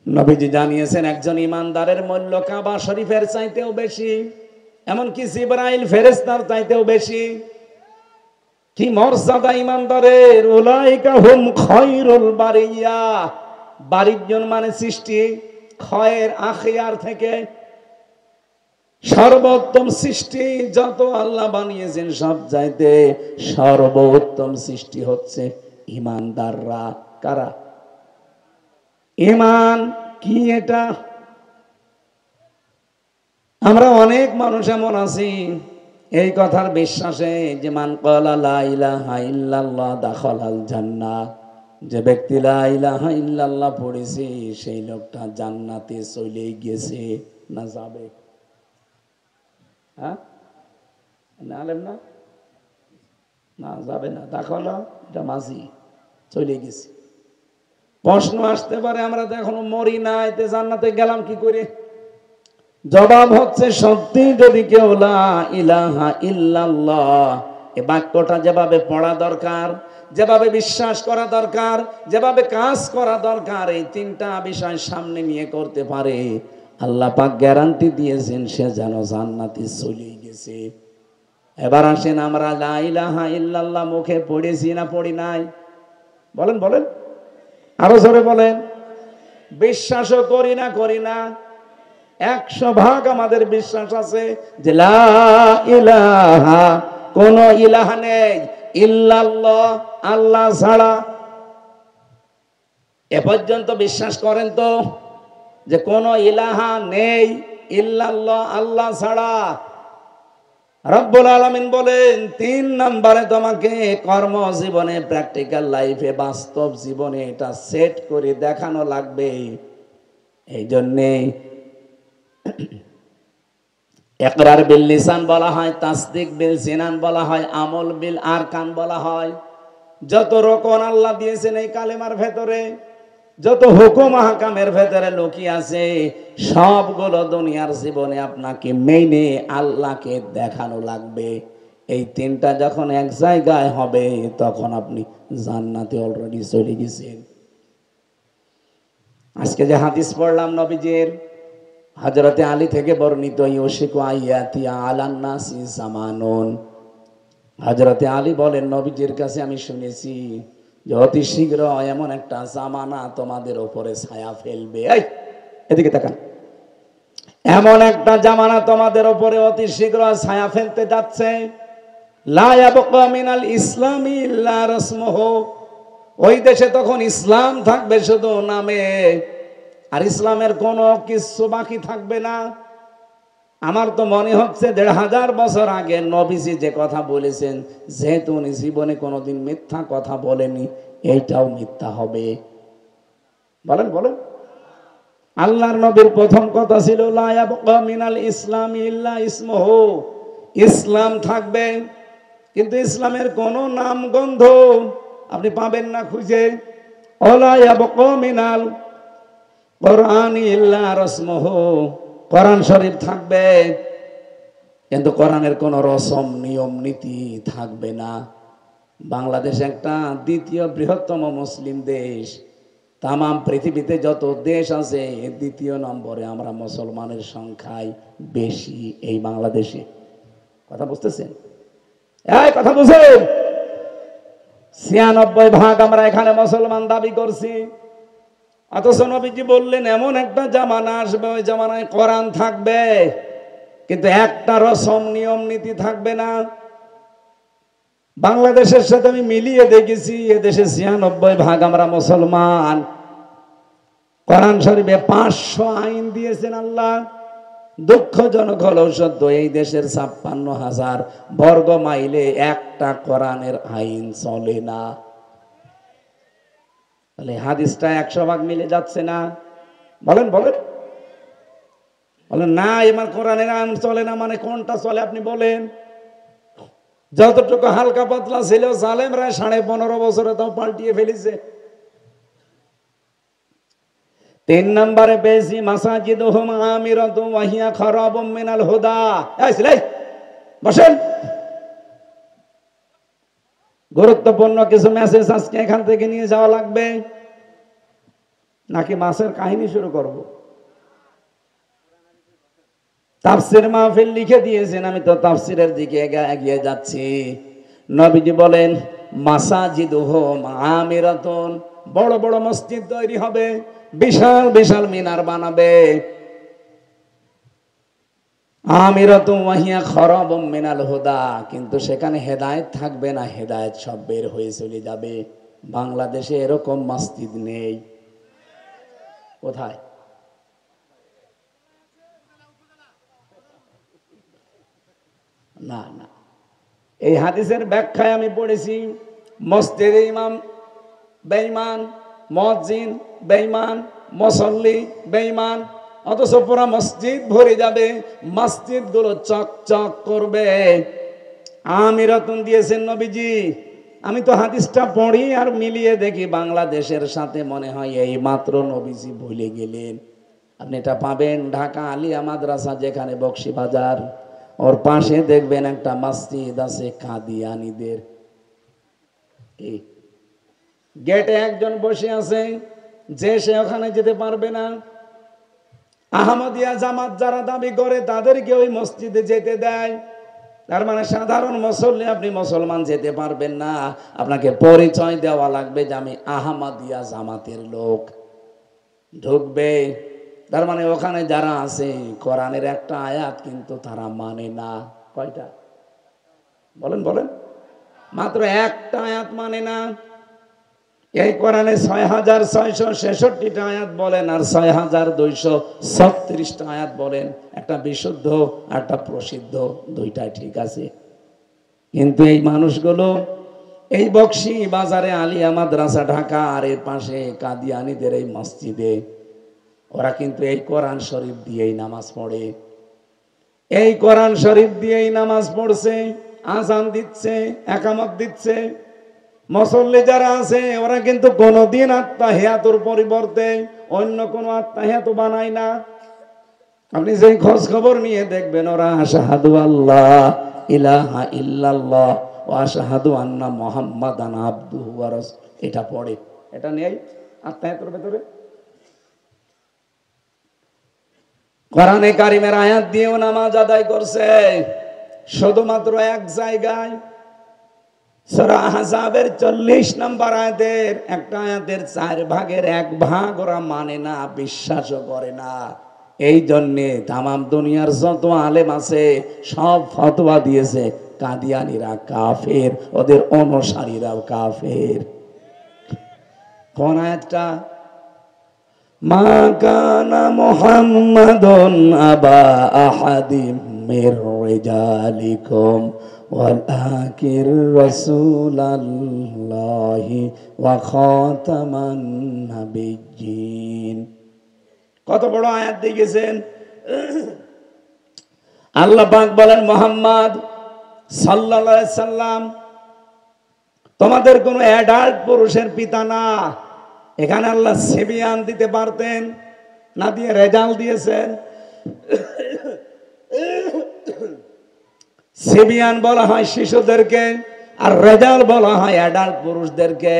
নবীজি জানিয়েছেন, একজন ঈমানদারের মূল্য কাবা শরীফের চাইতেও বেশি, এমনকি জিবরাইল ফেরেশতার চাইতেও বেশি। কি মর্যাদা ঈমানদারের! উলাইকা হুম খায়রুল বারিয়া, বারিজন মানে সৃষ্টি, খয়ের আখিয়ার থেকে সর্বোত্তম সৃষ্টি যত আল্লাহ বানিয়েছেন, সব চাইতে সর্বোত্তম সৃষ্টি হচ্ছে ঈমানদাররা। কারা? ঈমান কি এটা? আমরা অনেক মানুষ এমন আছি এই কথার বিশ্বাসে যে মান ক্বালা লা ইলাহা ইল্লাল্লাহ দাখালাল জান্নাহ, যে ব্যক্তি লা ইলাহা ইল্লাল্লাহ পড়েছে সেই লোকটা জান্নাতে চলে গেছে না যাবে? হ্যাঁ, না আলেম না, না যাবে না। দেখো না, এটা মাঝি চলে গেছে। প্রশ্ন আসতে পারে আমরা তো এখনো মরি না, এতে জান্নাতে গেলাম কি করে? জবাব হচ্ছে, সত্যি যদি কেউ লা ইলাহা ইল্লাল্লাহ এই বাক্যটা যেভাবে পড়া দরকার, যেভাবে বিশ্বাস করা দরকার, যেভাবে কাজ করা দরকার, এই তিনটা বিষয় সামনে নিয়ে করতে পারে, আল্লাহ পাক গ্যারান্টি দিয়েছেন সে যেন জান্নাতে চলে গেছে। এবার আসেন, আমরা লা ইলাহা ইল্লাল্লাহ মুখে পড়েছি না পড়ি নাই? বলেন বলেন, আরো জোরে বলেন। বিশ্বাসও করি না করি না? 100% আমাদের বিশ্বাস আছে যে লা ইলাহা, কোন ইলাহা নেই ইল্লাল্লাহ, আল্লাহ ছাড়া। এ পর্যন্ত বিশ্বাস করেন তো যে কোন ইলাহা নেই ইল্লাল্লাহ, আল্লাহ ছাড়া। রব্বুল আলামিন বলেন 3 নম্বরে তোমাকে কর্মজীবনে, প্র্যাকটিক্যাল লাইফে, বাস্তব জীবনে এটা সেট করে দেখানো লাগবে। এই জন্যে ইকরার বিল লিসান বলা হয়, তাসদিক বিল জিনান বলা হয়, আমল বিল আরকান বলা হয়। যত রকম আল্লাহ দিয়েছেন এই কালেমার ভেতরে, যত হুকুম আহকামের ভেতরে লুকিয়ে আছে, সবগুলো দুনিয়ার জীবনে আপনাকে মেনে আল্লাহকে দেখানো লাগবে। এই তিনটা যখন এক জায়গায় হবে তখন আপনি জান্নাতে অলরেডি চলে গেছেন। আজকে যে হাদিস পড়লাম নবীজির, হযরতে আলী থেকে বর্ণিত, ইউশিকু আইয়াতিয়া আলান নাসি জামানুন, হযরতে আলী বলেন নবীজির কাছে আমি শুনেছি যে অতি শীঘ্র এমন একটা জামানা তোমাদের উপরে ছায়া ফেলবে। এই এদিকে তাকান, এমন একটা জামানা তোমাদের উপরে অতি শীঘ্র ছায়া ফেলতে যাচ্ছে, লা ইয়াবকা মিনাল ইসলামি ইল্লা রাসমুহু, ওই দেশে তখন ইসলাম থাকবে শুধু নামে, আর ইসলামের কোনো কিছু বাকি থাকবে না। আমার তো মনে হচ্ছে 1500 বছর আগে নবীজি যে কথা বলেছেন, যেহেতু উনি জীবনে কোনোদিন মিথ্যা কথা বলেনি, এইটাও মিথ্যা হবে। বলেন বলেন। আল্লাহর নবীর প্রথম কথা ছিল লা ইয়াবকা মিনাল ইসলামি ইল্লা ইসমুহু, ইসলাম থাকবে কিন্তু ইসলামের কোনো নাম গন্ধ আপনি পাবেন না খুঁজে। ওয়ালা ইয়াবকা মিনাল কোরআন ইল্লা রাসমুহু, কোরআন শরীফ থাকবে কিন্তু কোরআনের কোনো রসম নিয়ম নীতি থাকবে না। বাংলাদেশ একটা দ্বিতীয় বৃহত্তম মুসলিম দেশ, তাম পৃথিবীতে যত দেশ আছে দ্বিতীয় নম্বরে আমরা মুসলমানের সংখ্যায় বেশি এই বাংলাদেশে। কথা বুঝতেছেন? এই কথা বুঝেন, 96% আমরা এখানে মুসলমান দাবি করছি। অথচ নবীজি বললেন এমন একটা জামানা আসবে, ওই জামানায় কোরআন থাকবে কিন্তু একটা রসম নিয়ম নীতি থাকবে না। বাংলাদেশের সাথে আমি মিলিয়ে দেখেছি, এদেশে 96% আমরা মুসলমান। কোরআন শরীফে 500 আইন দিয়েছেন আল্লাহ। দুঃখজনক হলেও সত্য, এই দেশের 56,000 বর্গ মাইলে একটা কোরআনের আইন চলে না। তাহলে হাদিসটা 100% মিলে যাচ্ছে না? বলেন বলেন বলেন। না, এবার কোরআনের আইন চলে না মানে কোনটা চলে আপনি বলেন? যতটুকু হালকা পাতলা ছিল জালেমরা 15.5 বছরে তাও পাল্টিয়ে ফেলেছে। 3 নম্বরে পেয়েছি মাসাজিদুহুম আমিরাতুন ওয়া হিয়া খারাবুম মিনাল হুদা। এই বসেন, গুরুত্বপূর্ণ কিছু মেসেজ আজকে এখান থেকে নিয়ে যাওয়া লাগবে, নাকি মাসের কাহিনী শুরু করব? তাফসীর মাহফিল লিখে দিয়েছেন, আমি তো তাফসীরের দিকে এগিয়ে যাচ্ছি। নবীজি বলেন মাসাজিদুহুম আমিরাতুন, বড় বড় মসজিদ তৈরি হবে, বিশাল বিশাল মিনার বানাবে। আমিরাতুন ওয়া হিয়া খারাবুম মিনাল হুদা, কিন্তু সেখানে হেদায়েত থাকবে না, হেদায়েত সব বের হয়ে চলে যাবে। বাংলাদেশে এরকম মসজিদ নেই। কোথায়? না না, এই হাদিসের ব্যাখ্যায় আমি পড়েছি মসজিদে ইমাম বেঈমান, মুয়াজ্জিন বেঈমান, মুসল্লি বেঈমান, অথচ পুরা মসজিদ ভরে যাবে, মসজিদগুলো চকচক করবে। আমিরাতুন দিয়েছেন নবীজি। আমি তো হাদিসটা পড়ি আর মিলিয়ে দেখি বাংলাদেশের সাথে, মনে হয় এই মাত্র নবীজি ভুলে গেলেন। আপনি এটা পাবেন ঢাকা আলিয়া মাদ্রাসা, যেখানে বকশীবাজার, ওর পাশে দেখবেন একটা মসজিদ আছে কাদিয়ানীদের। গেটে একজন বসে আছে, যে সে ওখানে যেতে পারবে না। আহমদিয়া জামাত যারা দাবি করে তাদেরকে ওই মসজিদে যেতে দেয়। তার মানে সাধারণ মুসল্লি, আপনি মুসলমান, যেতে পারবেন না। আপনাকে পরিচয় দেওয়া লাগবে যে আমি আহমদিয়া জামাতের লোক। ঢুকবে। তার মানে ওখানে যারা আছে, কোরআনের একটা আয়াত কিন্তু তারা মানে না। কয়টা বলেন বলেন? মাত্র একটা আয়াত মানে না। এই কোরআনে ৬,৬৬৬টা আয়াত বলেন আর ৬,২৩৬টা আয়াত বলেন। একটা বিশুদ্ধ, একটা প্রসিদ্ধ, দুইটাই ঠিক আছে। কিন্তু এই মানুষগুলো এই বকশী বাজারে আলিয়া মাদ্রাসা ঢাকা আর এর পাশে কাদিয়ানীদের এই মসজিদে, ওরা কিন্তু এই কোরআন শরীফ দিয়েই নামাজ পড়ে। এই কোরআন শরীফ দিয়েই নামাজ পড়ছে, আযান দিচ্ছে, একামত দিচ্ছে। মুসল্লি যারা আছে ওরা কিন্তু কোনদিন আত্তাহিয়াতুর পরিবর্তে অন্য কোন আত্তাহিয়াতু বানায় না। আপনি যে খোঁজ খবর নিয়ে দেখবেন, ওরা আশহাদু আল্লাহ ইলাহা ইল্লাল্লাহ ওয়া আশহাদু আন্না মুহাম্মাদান আবদুহু ওয়া রাসূলুহু, এটা পড়ে। এটা নেই আত্তাহিয়াতুর ভেতরে। কোরআনে কারিমের আয়াত দিয়েও নামাজ আদায় করছে, শুধুমাত্র এক জায়গায়। সূরা আহজাবের 40 নম্বর আয়াতের একটা আয়াতের 4 ভাগের 1 ভাগ ওরা মানে না, বিশ্বাসও করে না। এই জন্যে তামাম দুনিয়ার যত আলেম আছে সব ফতোয়া দিয়েছে কাদিয়ানীরা কাফের, ওদের অনুসারীরাও কাফের। কোন আয়াতটা? মা কানা মুহাম্মাদুন আবা আহাদিম মির রিজালিকুম ওয়ালাকির রাসূলুল্লাহি ওয়া খাতামান নাবিয়্যিন। কত বড় আয়াত দেখেছেন? আল্লাহ পাক বলেন, মুহাম্মদ সাল্লাল্লাহু আলাইহি সাল্লাম তোমাদের কোন অ্যাডাল্ট পুরুষের পিতা না। এখানে আল্লাহ সেবিয়ান দিতে পারতেন, না দিয়ে রেজাল্ট দিয়েছেন। সেবিয়ান বলা হয় শিশুদেরকে, আর রেজাল্ট বলা হয় অ্যাডাল্ট পুরুষদেরকে।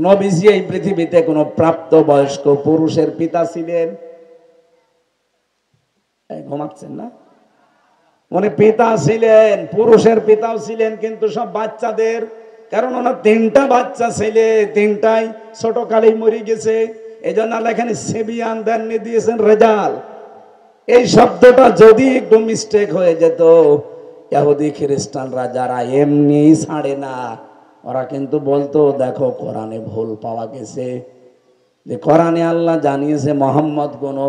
নবীজি এই পৃথিবীতে কোনো প্রাপ্তবয়স্ক পুরুষের পিতা ছিলেন? ঘুমাচ্ছেন না? উনি পিতা ছিলেন, পুরুষের পিতাও ছিলেন, কিন্তু সব বাচ্চাদের। কারণ ওনার 3টা বাচ্চা ছেলে, 3টাই ছোট কালেই মরে গেছে। এই জন্য আল্লাহ এখানে সেবিয়ান দেননি, দিয়েছেন রেজাল। এই শব্দটা যদি একটু মিস্টেক হয়ে যেত, ইহুদি খ্রিস্টানরা যারা এমনি ছাড়ে না, ওরা কিন্তু বলতো দেখো কোরআনে ভুল পাওয়া গেছে। যে কোরআনে আল্লাহ জানিয়েছে মোহাম্মদ কোনো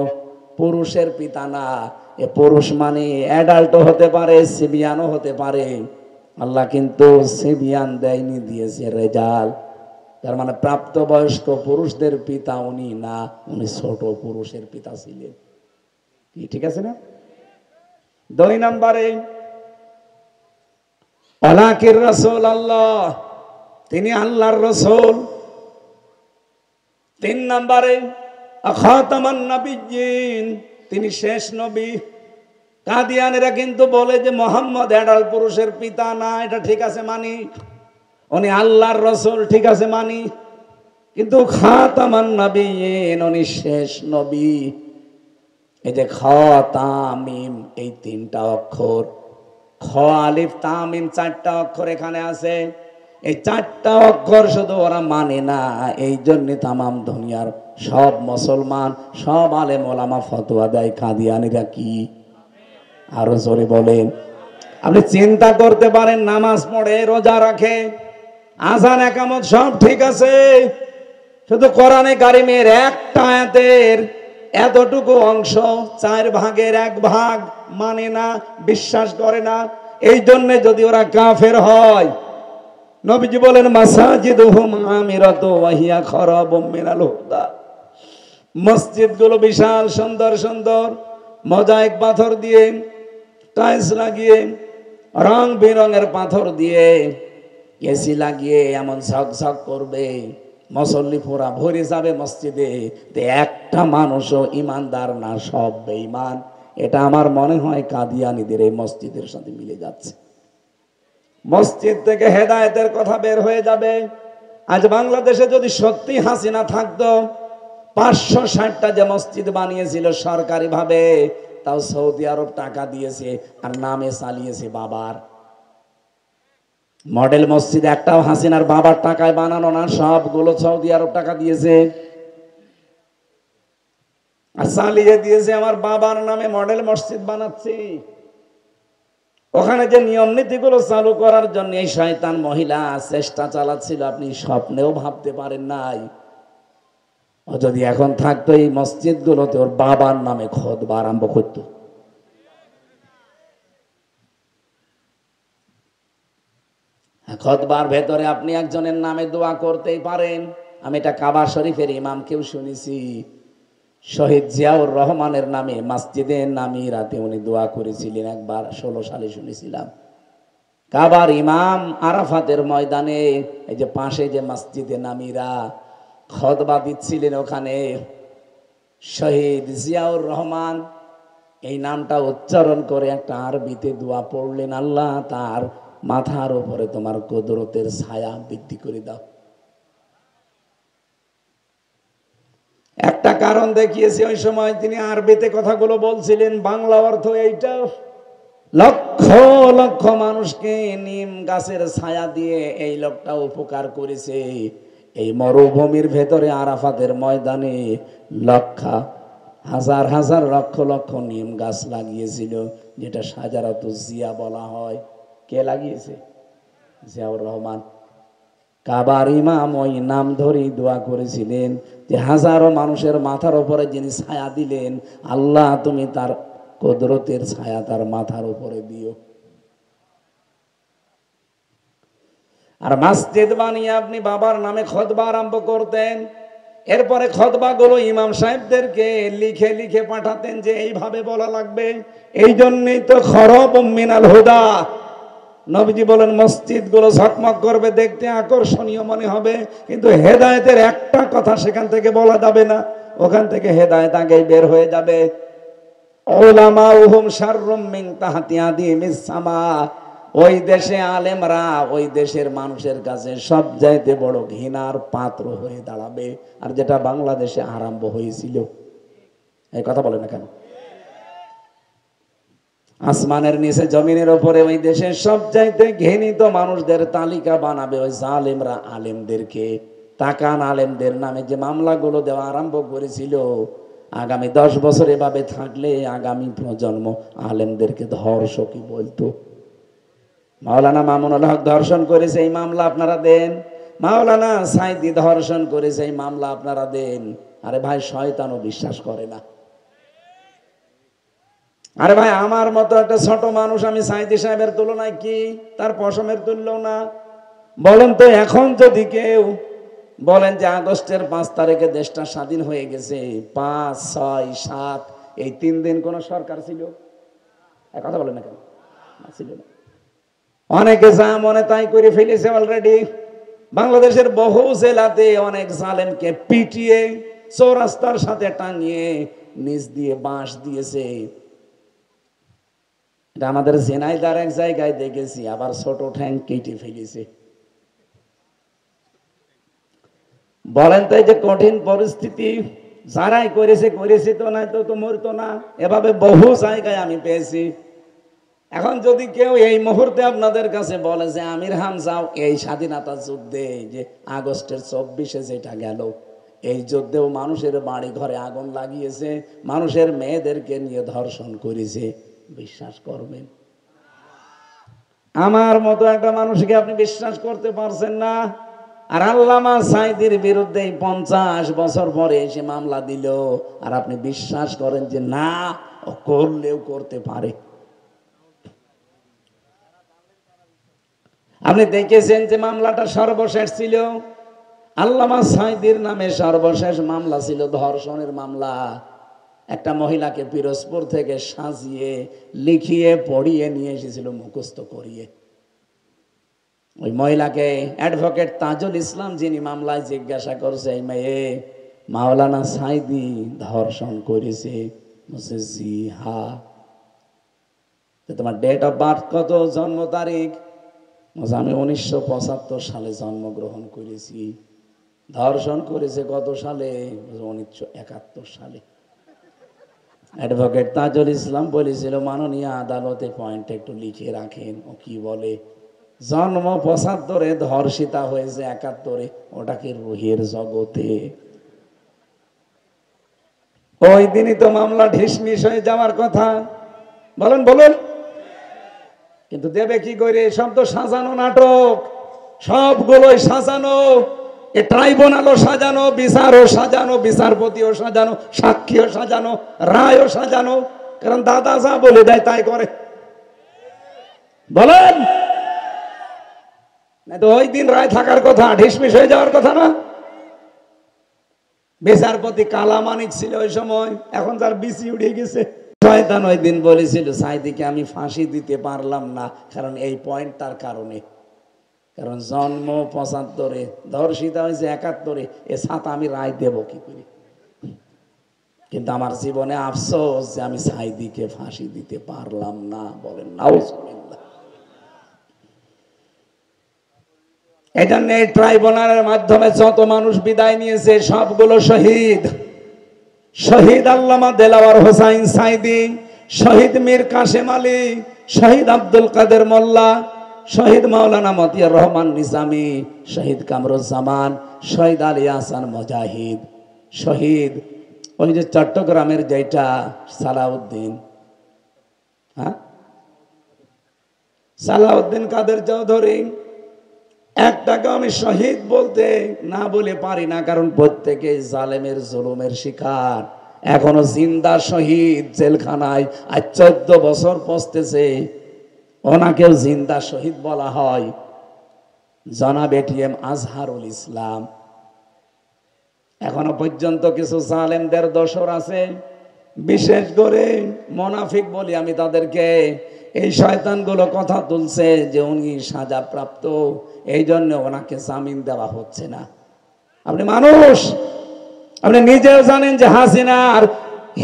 পুরুষের পিতা না। এ পুরুষ মানে অ্যাডাল্টও হতে পারে, সেবিয়ানও হতে পারে। আল্লাহ কিন্তু সেবিয়ান দেয়নি, দিয়েছে রেজাল। তার মানে প্রাপ্তবয়স্ক পুরুষদের পিতা উনি না, উনি ছোট পুরুষের পিতা ছিলেন। কি ঠিক আছে না? 2 নম্বরে ওয়ালাকির রাসূলুল্লাহ, তিনি আল্লাহর রাসূল। 3 নম্বরে খাতামান নাবিয়্যিন, তিনি শেষ নবী। কাদিয়ানীরা কিন্তু বলে যে মুহাম্মদ অ্যাডাল্ট পুরুষের পিতা না, এটা ঠিক আছে মানি। উনি আল্লাহর রাসূল, ঠিক আছে মানি। কিন্তু খাতামান নাবিয়্যিন, উনি শেষ নবী। এই যে খ তা মিম, এই 3টা অক্ষর, খ আলিফ তা মিম 4টা অক্ষর এখানে আছে। এই 4টা অক্ষর শুধু ওরা মানে না। এই জন্য তামাম দুনিয়ার সব মুসলমান, সব আলেম ওলামা ফতোয়া দেয় কাদিয়ানীরা কি। আরো জোরে বলেন। আপনি চিন্তা করতে পারেন, নামাজ পড়ে, রোজা রাখে, আযান একামত সব ঠিক আছে, শুধু কোরআনে কারিমের একটা আয়াতের এতটুকু অংশ 4 ভাগের 1 ভাগ মানে না, বিশ্বাস করে না। এই জন্য যদি ওরা কাফের হয়, নবীজি বলেন মাসাজিদুহুম আমিরাতু ওয়া হিয়া খারাবুম মিনাল হুদা, মসজিদগুলো বিশাল সুন্দর সুন্দর মোজাইক পাথর দিয়ে, টাইলস লাগিয়ে, রং বেরঙের পাথর দিয়ে, এসি লাগিয়ে এমন ঝকঝক করবে, মুসল্লি পুরা ভরে যাবে মসজিদে, একটা মানুষও ইমানদার না, সব বেঈমান। এটা আমার মনে হয় কাদিয়ানীদের এই মসজিদের সাথে মিলে যাচ্ছে। মসজিদ থেকে হেদায়েতের কথা বের হয়ে যাবে। আজ বাংলাদেশে যদি সত্যি হাসিনা থাকতো, 560টা যে মসজিদ বানিয়েছিল সরকারি ভাবে, তাও সৌদি আরব টাকা দিয়েছে আর নামে চালিয়েছে বাবার। মডেল মসজিদ একটাও হাসিনার বাবার টাকায় বানানো না, সবগুলো সৌদি আরব টাকা দিয়েছে আর চালিয়ে দিয়েছে আমার বাবার নামে মডেল মসজিদ বানাচ্ছি। ওখানে যে নিয়ম নীতিগুলো চালু করার জন্য এই শয়তান মহিলা চেষ্টা চালাচ্ছিল, আপনি স্বপ্নেও ভাবতে পারেন নাই। ও যদি এখন থাকতো এই মসজিদগুলোতে ওর বাবার নামে খুতবা আরম্ভ করত। খুতবার ভেতরে আপনি একজনের নামে দোয়া করতেই পারেন। আমি এটা কাবা শরীফের ইমামকেও শুনেছি, শহীদ জিয়াউর রহমানের নামে মসজিদে নামিরাতে উনি দোয়া করেছিলেন একবার, 16 সালে শুনেছিলাম। কাবার ইমাম আরাফাতের ময়দানে, এই যে পাশে যে মসজিদে নামিরা, খুতবা দিচ্ছিলেন ওখানে। শহীদ জিয়াউর রহমান এই নামটা উচ্চারণ করে একটা আরবিতে দোয়া পড়লেন, আল্লাহ তার মাথার উপরে তোমার কুদরতের ছায়া বৃদ্ধি করে দাও। একটা কারণ দেখিয়েছি, ওই সময় তিনি আরবিতে কথাগুলো বলছিলেন, বাংলা অর্থ এইটা, লক্ষ লক্ষ মানুষকে নিম গাছের ছায়া দিয়ে এই লোকটা উপকার করেছে। এই মরুভূমির ভেতরে আরাফাতের ময়দানে হাজার হাজার লক্ষ লক্ষ নিম গাছ লাগিয়েছিল, যেটা শাজারাতুজ জিয়া বলা হয়। কে লাগিয়েছে? জিয়াউর রহমান। কাবার ইমাম ওই নাম ধরেই দোয়া করেছিলেন যে হাজারো মানুষের মাথার উপরে যিনি ছায়া দিলেন, আল্লাহ তুমি তার কুদরতের ছায়া তার মাথার উপরে দিও। আর মসজিদ বানিয়ে আপনি বাবার নামে খুতবা আরম্ভ করতেন। এরপরে খুতবাগুলো ইমাম সাহেবদেরকে লিখে লিখে পাঠাতেন যে এইভাবে বলা লাগবে। এই জন্যই তো খারাবুম মিনাল হুদা। নবীজি বলেন মসজিদগুলো ঝকমক করবে, দেখতে আকর্ষণীয় মনে হবে, কিন্তু হেদায়েতের একটা কথা সেখান থেকে বলা যাবে না। ওখান থেকে হেদায়েত আগেই বের হয়ে যাবে। উলামাউহুম শাররুম মিন তাহতি আদিমিস সামা। ওই দেশে আলেমরা ওই দেশের মানুষের কাছে সবচাইতে বড় ঘৃণার পাত্র হয়ে দাঁড়াবে। আর যেটা বাংলাদেশে আরম্ভ হয়েছিল, এই কথা বলে না কেন? আসমানের নিচে জমিনের উপরে ওই দেশের সবচাইতে ঘৃণিত মানুষদের তালিকা বানাবে ওই জালেমরা আলেমদেরকে। তাকান, আলেমদের নামে যে মামলাগুলো দেওয়া আরম্ভ করেছিল, আগামী 10 বছর এভাবে থাকলে আগামী প্রজন্ম আলেমদেরকে ধর্ষকই বলতো। মাওলানা মামুনুল হক ধর্ষণ করেছে, এই মামলা আপনারা দেন। মাওলানা সাইদি ধর্ষণ করেছে, এই মামলা আপনারা দেন। আরে ভাই, শয়তানও বিশ্বাস করে না। আরে ভাই, আমার মতো একটা ছোট মানুষ, আমি সাইদি সাহেবের তুলনায় কি তার পশমের তুললেও না। বলেন তো, এখন যদি কেউ বলেন যে আগস্টের 5 তারিখে দেশটা স্বাধীন হয়ে গেছে, 5, 6, 7 এই 3 দিন কোন সরকার ছিল? এক কথা বলেন না কেন? ছিল না। অনেকে যা মনে তাই করে ফেলেছে অলরেডি। বাংলাদেশের বহু জেলাতে অনেক জালেমকে পিটিয়ে চৌরাস্তার সাথে টাঙিয়ে নিচ দিয়ে বাঁশ দিয়েছে। এটা আমাদের ঝিনাইদহের এক জায়গায় দেখেছি, আবার ছোট ঠ্যাং কেটে ফেলেছে। বলেন তো, এই যে কঠিন পরিস্থিতি, যারাই করেছে তো নাই তো মরতো না। এভাবে বহু জায়গায় আমি পেয়েছি। এখন যদি কেউ এই মুহূর্তে আপনাদের কাছে বলে যে আমির হামজাও এই স্বাধীনতা যুদ্ধে, যে আগস্টের 24-এ যেটা গেল, এই যুদ্ধেও মানুষের বাড়ি ঘরে আগুন লাগিয়েছে, মানুষের মেয়েদেরকে নিয়ে ধর্ষণ করেছে, বিশ্বাস করবেন? আমার মতো একটা মানুষকে আপনি বিশ্বাস করতে পারছেন না। আর আল্লামা সাইদির বিরুদ্ধে 50 বছর পরে এসে মামলা দিল, আর আপনি বিশ্বাস করেন যে না, ও করলেও করতে পারে। আপনি দেখেছেন যে মামলাটা সর্বশেষ ছিল আল্লামা সাঈদীর নামে, সর্বশেষ মামলা ছিল ধর্ষণের মামলা। একটা মহিলাকে পিরোজপুর থেকে সাজিয়ে লিখিয়ে পড়িয়ে নিয়ে এসেছিল মুখস্থ করিয়ে। ওই মহিলাকে অ্যাডভোকেট তাজুল ইসলাম যিনি মামলায় জিজ্ঞাসা করছে, এই মেয়ে মাওলানা সাঈদী ধর্ষণ করেছে? বলছে জি হ্যাঁ। তোমার ডেট অফ বার্থ কত, জন্ম তারিখ? আমি 1975 সালে জন্মগ্রহণ করেছি। ধর্ষণ করেছে কত সালে? 1971 সালে। অ্যাডভোকেট তাজুল ইসলাম বলেছিল, মাননীয় আদালতে পয়েন্ট একটু লিখে রাখেন। ও কি বলে? জন্ম 75-এ, ধর্ষিতা হয়েছে 71-এ, ওটাকে রুহের জগতে। ওই দিনই তো মামলা ঢিসমিস হয়ে যাওয়ার কথা। বলেন বলেন, কিন্তু দেবে কি করে? সব তো সাজানো নাটক, সবগুলোই সাজানো। এ ট্রাইব্যুনালও সাজানো, বিচারও সাজানো, বিচারপতিও সাজানো, সাক্ষীও সাজানো, রায়ও সাজানো। কারণ দাদা যা বলে দেয় তাই করে। বলেন না তো ওই দিন রায় থাকার কথা, ঢিসমিস হয়ে যাওয়ার কথা না? বিচারপতি কালামানিক ছিল ওই সময়, এখন তার বিসি উড়ে গেছে। শয়তান ওই দিন বলেছিল সাঈদীকে আমি ফাঁসি দিতে পারলাম না, কারণ এই পয়েন্টটার কারণে। কারণ জন্ম 75-এ, ধর্ষিতা হয়েছে 71-এ, এ সাথে আমি রায় দেব কি করে? কিন্তু আমার জীবনে আফসোস যে আমি সাঈদীকে ফাঁসি দিতে পারলাম না। বলেন নাউজুবিল্লাহ। এই জন্য এই ট্রাইব্যুনালের মাধ্যমে যত মানুষ বিদায় নিয়েছে সবগুলো শহীদ। শহীদ আল্লামা দেলাওয়ার হোসাইন সাঈদী, শহীদ মীর কাসেম আলী, শহীদ আব্দুল কাদের মোল্লা, শহীদ মাওলানা মতিয়ার রহমান নিজামী, শহীদ কামরুজ্জামান, শহীদ আলী আহসান মুজাহিদ, শহীদ ওই যে চট্টগ্রামের যেটা সালাউদ্দিন, হ্যাঁ সালাউদ্দিন কাদের চৌধুরী। একটাকে আমি শহীদ বলতে না বলে পারি না, কারণ প্রত্যেকে জালেমের জুলুমের শিকার। এখনো জিন্দা শহীদ জেলখানায়, আজ 14 বছর পচতেছে, ওনাকেও জিন্দা শহীদ বলা হয়। জনাব এটিএম আজহারুল ইসলাম। এখনো পর্যন্ত কিছু জালেমদের দোসর আছে, বিশেষ করে মুনাফিক বলি আমি তাদেরকে। এই শয়তানগুলো কথা তুলছে যে উনি সাজাপ্রাপ্ত, এই জন্য ওনাকে জামিন দেওয়া হচ্ছে না। আপনি মানুষ, আপনি নিজেও জানেন যে হাসিনার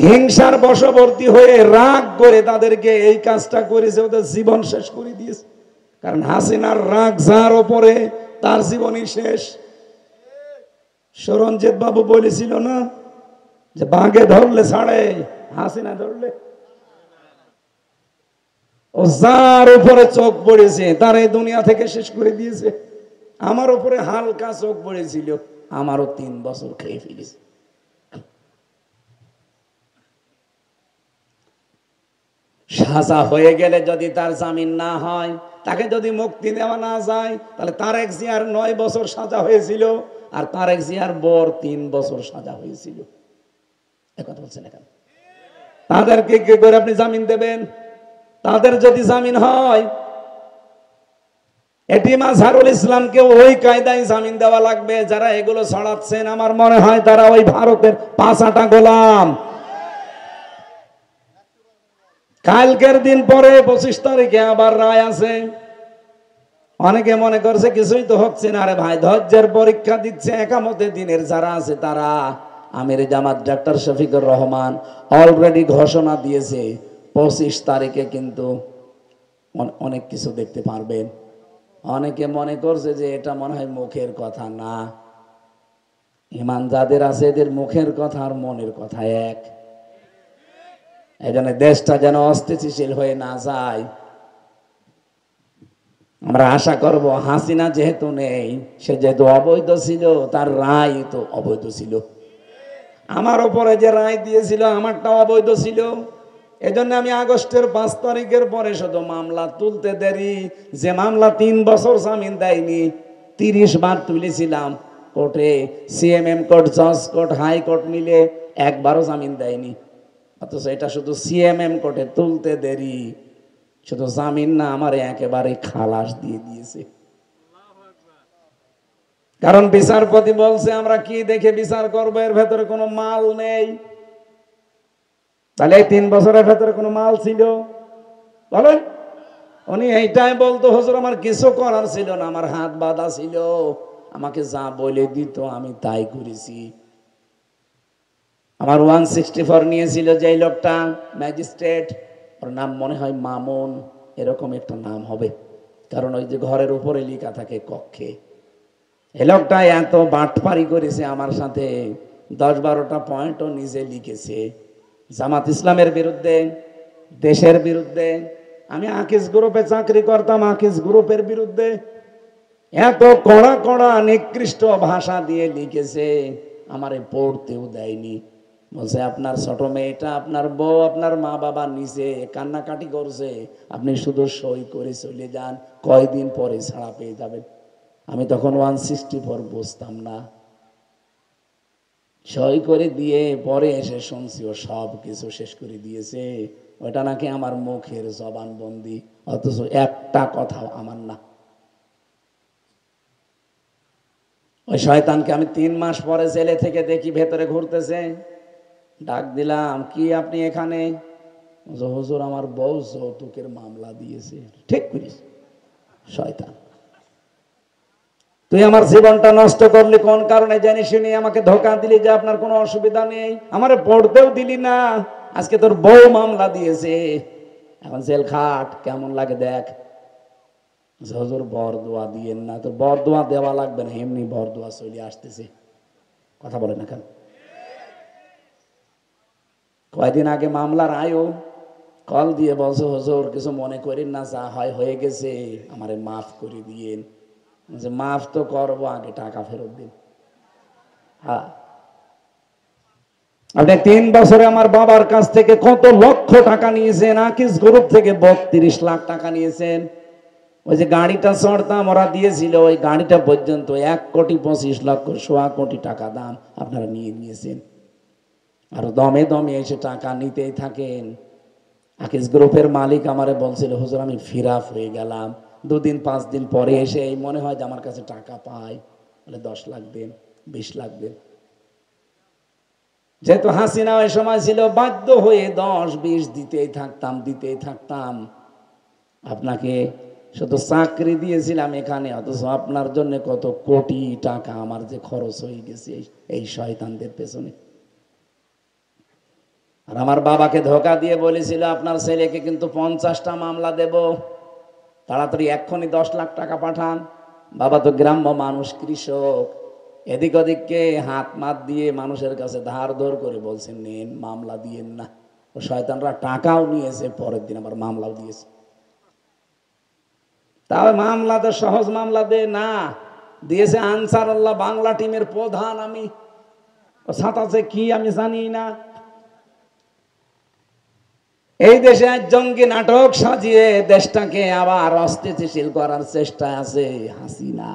হিংসার বশবর্তী হয়ে রাগ করে তাদেরকে এই কাজটা করেছে, ওদের জীবন শেষ করে দিয়েছে। কারণ হাসিনার রাগ যার ওপরে তার জীবনই শেষ। সরঞ্জিত বাবু বলেছিল না যে বাঘে ধরলে ছাড়ে, হাসিনা ধরলে। ও যার উপরে চোখ পড়েছে তার এই দুনিয়া থেকে শেষ করে দিয়েছে। আমার উপরে হালকা চোখ পড়েছিল, আমারও 3 বছর খেয়ে ফেলেছে। সাজা হয়ে গেলে যদি তার জামিন না হয়, তাকে যদি মুক্তি দেওয়া না যায়, তাহলে তারেক জিয়ার 9 বছর সাজা হয়েছিল, আর তারেক জিয়ার বর 3 বছর সাজা হয়েছিল। একথা বলছেন এখন। তাদেরকে কি করে আপনি জামিন দেবেন? তাদের যদি জামিন হয়, এটিএম আজহারুল ইসলামকে ওই কায়দায় জামিন দেওয়া লাগবে। যারা এগুলো ছড়াচ্ছেন আমার মনে হয় তারা ওই ভারতের 5 গোলাম। কালকের দিন পরে 25 তারিখে আবার রায় আছে। অনেকে মনে করছে কিছুই তো হচ্ছে না। আরে ভাই, ধৈর্যের পরীক্ষা দিচ্ছে একামতে দিনের যারা আছে তারা। আমির জামাত ডাক্তার শফিকুর রহমান অলরেডি ঘোষণা দিয়েছে 25 তারিখে কিন্তু অনেক কিছু দেখতে পারবেন। অনেকে মনে করছে যে এটা মনে হয় মুখের কথা না। ইমান যাদের আছে এদের মুখের কথা আর মনের কথা এক। এই জন্য দেশটা যেন অস্থিতিশীল হয়ে না যায়। আমরা আশা করব হাসিনা যেহেতু নেই, সে যেহেতু অবৈধ ছিল, তার রায় তো অবৈধ ছিল। আমার উপরে যে রায় দিয়েছিল আমারটাও অবৈধ ছিল। এজন্য আমি আগস্টের 5 তারিখের পরে শুধু মামলা তুলতে দেরি। যে মামলা 3 বছর জামিন দেয়নি, 30 বার তুলেছিলাম কোর্টে, সিএমএম কোর্ট, জজ কোর্ট, হাইকোর্ট মিলে, একবারও জামিন দেয়নি। অথচ এটা শুধু সিএমএম কোর্টে তুলতে দেরি, শুধু জামিন না, আমার একেবারে খালাস দিয়ে দিয়েছে। কারণ বিচারপতি বলছে আমরা কি দেখে বিচার করবো, এর ভেতরে কোনো মাল নেই। তাহলে এই 3 বছরের ভেতরে কোনো মাল ছিল বলেন? উনি এইটাই বলতো, হুজুর আমার কিছু করার ছিল না, আমার হাত বাঁধা ছিল, আমাকে যা বলে দিত আমি তাই করেছি। আমার 164 নিয়েছিল যে লোকটা ম্যাজিস্ট্রেট, ওর নাম মনে হয় মামুন, এরকম একটা নাম হবে, কারণ ওই যে ঘরের উপরে লেখা থাকে কক্ষে। এই লোকটা এত বাটপারি করেছে আমার সাথে, 10-12টা পয়েন্টও নিজে লিখেছে জামাত ইসলামের বিরুদ্ধে, দেশের বিরুদ্ধে। আমি আকিস গ্রুপে চাকরি করতাম, আকিস গ্রুপের বিরুদ্ধে এত কড়া কড়া নিকৃষ্ট ভাষা দিয়ে লিখেছে, আমারে পড়তেও দেয়নি। বলছে আপনার ছোট মেয়েটা, আপনার বউ, আপনার মা বাবা নিচে কান্নাকাটি করছে, আপনি শুধু সই করে চলে যান, কয়দিন পরে ছাড়া পেয়ে যাবেন। আমি তখন 164 বুঝতাম না, সই করে দিয়ে পরে এসে শুনছি ও সব কিছু শেষ করে দিয়েছে। ওটা নাকি আমার মুখের জবানবন্দি, অথচ একটা কথাও আমার না। ওই শয়তানকে আমি 3 মাস পরে জেলে থেকে দেখি ভেতরে ঘুরতেছে। ডাক দিলাম, কি আপনি এখানে? হুজুর আমার বউ যৌতুকের মামলা দিয়েছে। ঠিক করিস শয়তান, তুই আমার জীবনটা নষ্ট করলি কোন কারণে জানি শুনি, আমাকে ধোকা দিলি যে আপনার কোনো অসুবিধা নেই, আমারে পড়তেও দিলি না, আজকে তোর বউ মামলা দিয়েছে, এখন জেল খাট, কেমন লাগে দেখ। হুজুর বরদোয়া দিয়েন না। তো বরদোয়া দেওয়া লাগবে না, এমনি বরদোয়া চলে আসতেছে, কথা বলে না কেন? কয়দিন আগে মামলার আয়ও কল দিয়ে বলছে, হুজুর কিছু মনে করেন না, যা হয় হয়ে গেছে, আমারে মাফ করে দিয়েন। মাফ তো করবো, আগে টাকা ফেরত দিন। হ্যাঁ, আপনি 3 বছরে আমার বাবার কাছ থেকে কত লক্ষ টাকা নিয়েছেন, আকিস গ্রুপ থেকে 32 লাখ টাকা নিয়েছেন। ওই যে গাড়িটা চড়তাম ওরা দিয়েছিল, ওই গাড়িটা পর্যন্ত 1,25,00,000 সোয়া কোটি টাকা দাম আপনারা নিয়ে নিয়েছেন। আর দমে দমে এসে টাকা নিতেই থাকেন। আকিস গ্রুপের মালিক আমারে বলছিল, হুজুর আমি ফিরাফ হয়ে গেলাম, 2 দিন 5 দিন পরে এসে মনে হয় যে আমার কাছে টাকা পাই, বলে 10 লাখ দেন, 20 লাখ দেন। যেহেতু হাসিনা ওই সময় ছিল, বাধ্য হয়ে 10-20 দিতেই থাকতাম। আপনাকে শুধু চাকরি দিয়েছিলাম এখানে, অথচ আপনার জন্য কত কোটি টাকা আমার যে খরচ হয়ে গেছে এই শয়তানদের পেছনে। আর আমার বাবাকে ধোকা দিয়ে বলেছিল, আপনার ছেলেকে কিন্তু 50টা মামলা দেব, তাড়াতাড়ি এক্ষুনি 10 লাখ টাকা পাঠান। বাবা তো গ্রাম্য মানুষ, কৃষক, এদিক ওদিককে হাত মাত দিয়ে মানুষের কাছে ধার ধর করে বলছেন নেন, মামলা দিয়েন না। ও শয়তানরা টাকাও নিয়েছে, পরের দিন আবার মামলাও দিয়েছে। তাও মামলা তো সহজ মামলা দে না, দিয়েছে আনসারুল্লাহ বাংলা টিমের প্রধান। আমি ও সাতাশে কি আমি জানি না। এই দেশে জঙ্গি নাটক সাজিয়ে দেশটাকে আবার অস্থিতিশীল করার চেষ্টা আছে হাসিনা।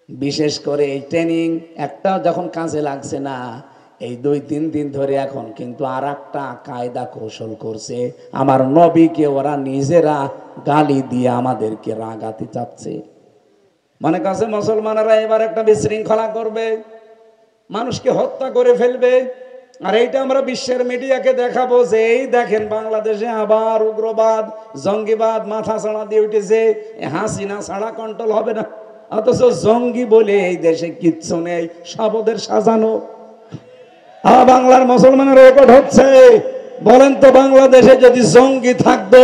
বিশেষ করে এই ট্রেনিং একটা যখন কাজে লাগছে না, এই 2-3 দিন ধরে এখন কিন্তু আর একটা কায়দা কৌশল করছে। আমার নবীকে ওরা নিজেরা গালি দিয়ে আমাদেরকে রাগাতে চাচ্ছে। মনে করছে মুসলমানেরা এবার একটা বিশৃঙ্খলা করবে, মানুষকে হত্যা করে ফেলবে, আর এইটা আমরা বিশ্বের মিডিয়াকে দেখাবো যে এই দেখেন বাংলাদেশে আবার উগ্রবাদ জঙ্গিবাদ মাথা ছাড়া দিয়ে উঠেছে, হাসিনা ছাড়া কন্ট্রোল হবে না। অথচ জঙ্গি বলে এই দেশে কিচ্ছু নেই, সব ওদের সাজানো। বাংলার মুসলমানের রেকর্ড হচ্ছে। বলেন তো বাংলাদেশে যদি জঙ্গি থাকতো,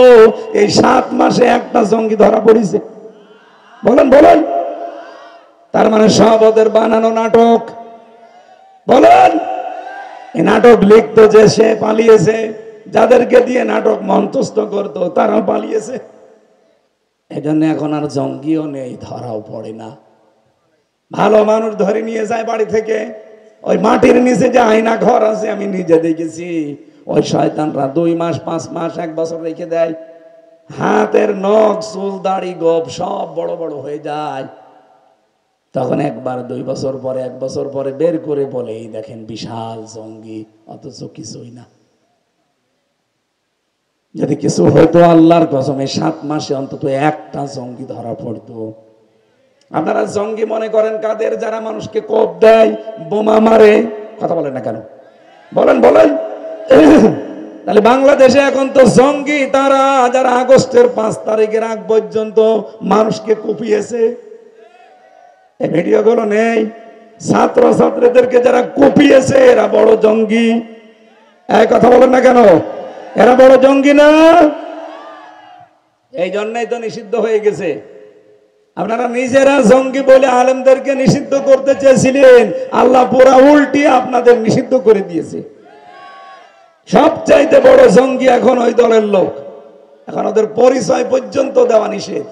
এই 7 মাসে একটা জঙ্গি ধরা পড়েছে? বলেন বলেন। তার মানে সব ওদের বানানো নাটক। বলেন, এই নাটক লিখতো যে সে পালিয়েছে, যাদেরকে দিয়ে নাটক মঞ্চস্থ করতো তারাও পালিয়েছে। এই জন্য এখন আর জঙ্গিও নেই, ধরাও পড়ে না। ভালো মানুষ ধরে নিয়ে যায় বাড়ি থেকে, ওই মাটির নিচে যে আয়না ঘর আছে আমি নিজে দেখেছি, ওই শয়তানরা 2 মাস 5 মাস 1 বছর রেখে দেয়। হাতের নখ চুল দাড়ি গোপ সব বড় বড় হয়ে যায়। তখন 1-2 বছর পরে 1 বছর পরে বের করে বলে এই দেখেন বিশাল জঙ্গি, অথচ কিছুই না। যদি কিছু হতো আল্লাহর কসমে 7 মাসে অন্তত একটা জঙ্গি ধরা পড়তো। আপনারা জঙ্গি মনে করেন কাদের? যারা মানুষকে কোপ দেয়, বোমা মারে। কথা বলেন না কেন? বলেন বলেন। তাহলে বাংলাদেশে এখন তো জঙ্গি তারা যারা আগস্টের 5 তারিখের আগ পর্যন্ত মানুষকে কুপিয়েছে। এই ভিডিওগুলো নেই। ছাত্র ছাত্রীদেরকে যারা কুপিয়েছে এরা বড় জঙ্গি। এই কথা বলেন না কেন? এরা বড় জঙ্গি না? এই জন্যই তো নিষিদ্ধ হয়ে গেছে। আপনারা নিজেরা জঙ্গি বলে আলেমদেরকে নিষিদ্ধ করতে চেয়েছিলেন, আল্লাহ পুরা উল্টি আপনাদের নিষিদ্ধ করে দিয়েছে। সবচাইতে বড় জঙ্গি এখন ওই দলের লোক। এখন ওদের পরিচয় পর্যন্ত দেওয়া নিষেধ।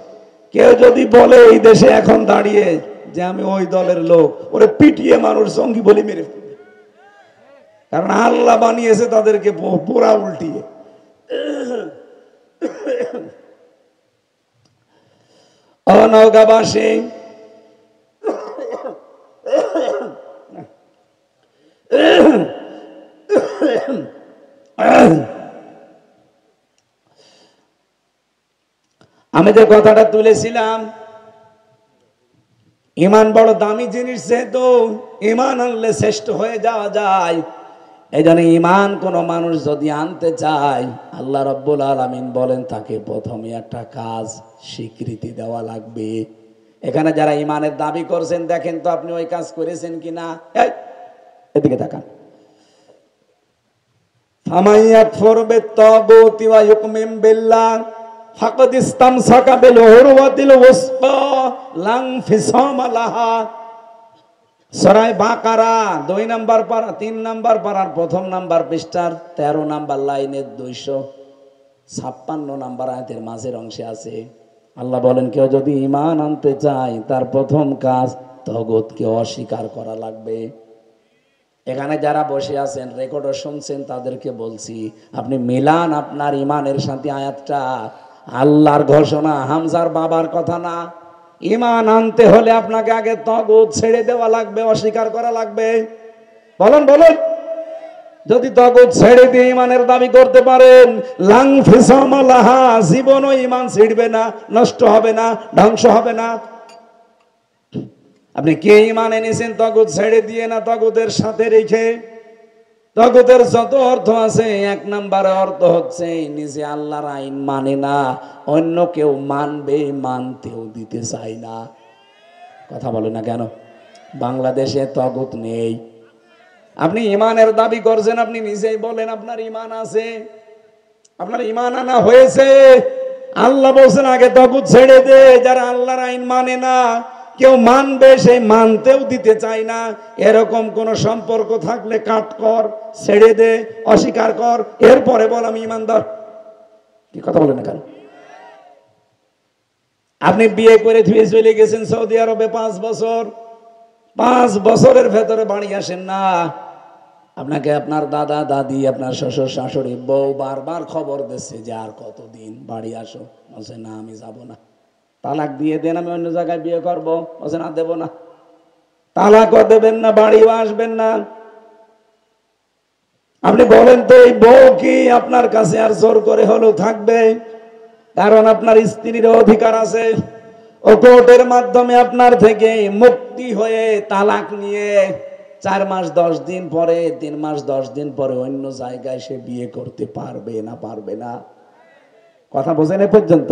কেউ যদি বলে এই দেশে এখন দাঁড়িয়ে যে আমি ওই দলের লোক, ওরে পিটিয়ে মানুষ জঙ্গি বলে মেরে ফেলবে। কারণ আল্লাহ বানিয়েছে তাদেরকে পুরা উল্টিয়ে। নওগাঁবাসী আমি যে কথাটা তুলেছিলাম, ইমান বড় দামি জিনিস, যেহেতু ইমান আনলে শ্রেষ্ঠ হয়ে যাওয়া যায়। এই জন্য ইমান কোন মানুষ যদি আনতে চায়, আল্লাহ রাব্বুল আলামিন বলেন তাকে প্রথমে একটা কাজ স্বীকৃতি দেওয়া লাগবে। এখানে যারা ইমানের দাবি করছেন, দেখেন তো আপনি ওই কাজ করেছেন কিনা। এদিকে তাকান। ফামাইয়াকফুর বিত-তাগুতি ওয়া ইউমিন বিল্লাহ ফাকাদ ইসতামসাকা বিল উরওয়াতিল ওয়াসকা লা ইনফিসামা লাহা। সূরা বাকারা 2 নাম্বার পারা, 3 নাম্বার পারার প্রথম নাম্বার পৃষ্ঠার 13 নাম্বার লাইনের 256 নাম্বার আয়াতের মাঝের অংশে আছে। আল্লাহ বলেন কেউ যদি ঈমান আনতে চায় তার প্রথম কাজ তাগুতকে অস্বীকার করা লাগবে। এখানে যারা বসে আছেন, রেকর্ডও শুনছেন, তাদেরকে বলছি আপনি মিলান আপনার ঈমানের সাথে আয়াতটা। আল্লাহর ঘোষণা, হামজার বাবার কথা না। ঈমান আনতে হলে আপনাকে আগে তাগুত ছেড়ে দেওয়া লাগবে, অস্বীকার করা লাগবে। বলেন বলেন। যদি তাগুত ছেড়ে দিয়ে ঈমানের দাবি করতে পারেন, লাং ফিসামা লাহা, জীবনও ঈমান ছিড়বে না, নষ্ট হবে না, ধ্বংস হবে না। আপনি কে ঈমান এনেছেন তাগুত ছেড়ে দিয়ে না তাগুতের সাথে রেখে? তাগুতের যত অর্থ আছে, 1 নম্বরে অর্থ হচ্ছে নিজে আল্লাহর আইন মানে না, অন্য কেউ মানবে, মানতেও দিতে চায় না। কথা বলে না কেন? বাংলাদেশে তাগুত নেই। আপনি ঈমানের দাবি করছেন, আপনি নিজেই বলেন আপনার ঈমান আছে, আপনার ঈমান আনা হয়েছে। আল্লাহ বলছেন আগে তাগুত ছেড়ে দে। যারা আল্লাহর আইন মানে না, কেউ মানবে, সে মানতেও দিতে চায় না। এরকম কোন সম্পর্ক থাকলে কাট কর, ছেড়ে দে, অস্বীকার কর, এরপরে বল আমি ঈমানদার। কি কথা বলেন না কেন? আপনি বিয়ে করে ধুয়ে চলে গেছেন সৌদি আরবে 5 বছর, 5 বছরের ভেতরে বাড়ি আসেন না। আপনাকে আপনার দাদা দাদি, আপনার শ্বশুর শাশুড়ি, বউ বারবার খবর দিচ্ছে যে আর কতদিন, বাড়ি আসো। বলছে না আমি যাব না। তালাক দিয়ে দেন, আমি অন্য জায়গায় বিয়ে করবো। বলছে না, দেব না। তালাকও দেবেন না, বাড়িও আসবেন না। আপনি বলেন তো এই বউ কি আপনার কাছে আর জোর করে হলেও থাকবে? কারণ আপনার স্ত্রীর অধিকার আছে। ও কোর্টের মাধ্যমে আপনার থেকে মুক্তি হয়ে তালাক নিয়ে 4 মাস 10 দিন পরে, 3 মাস 10 দিন পরে অন্য জায়গায় সে বিয়ে করতে পারবে না? পারবে না? কথা বোঝেন এ পর্যন্ত?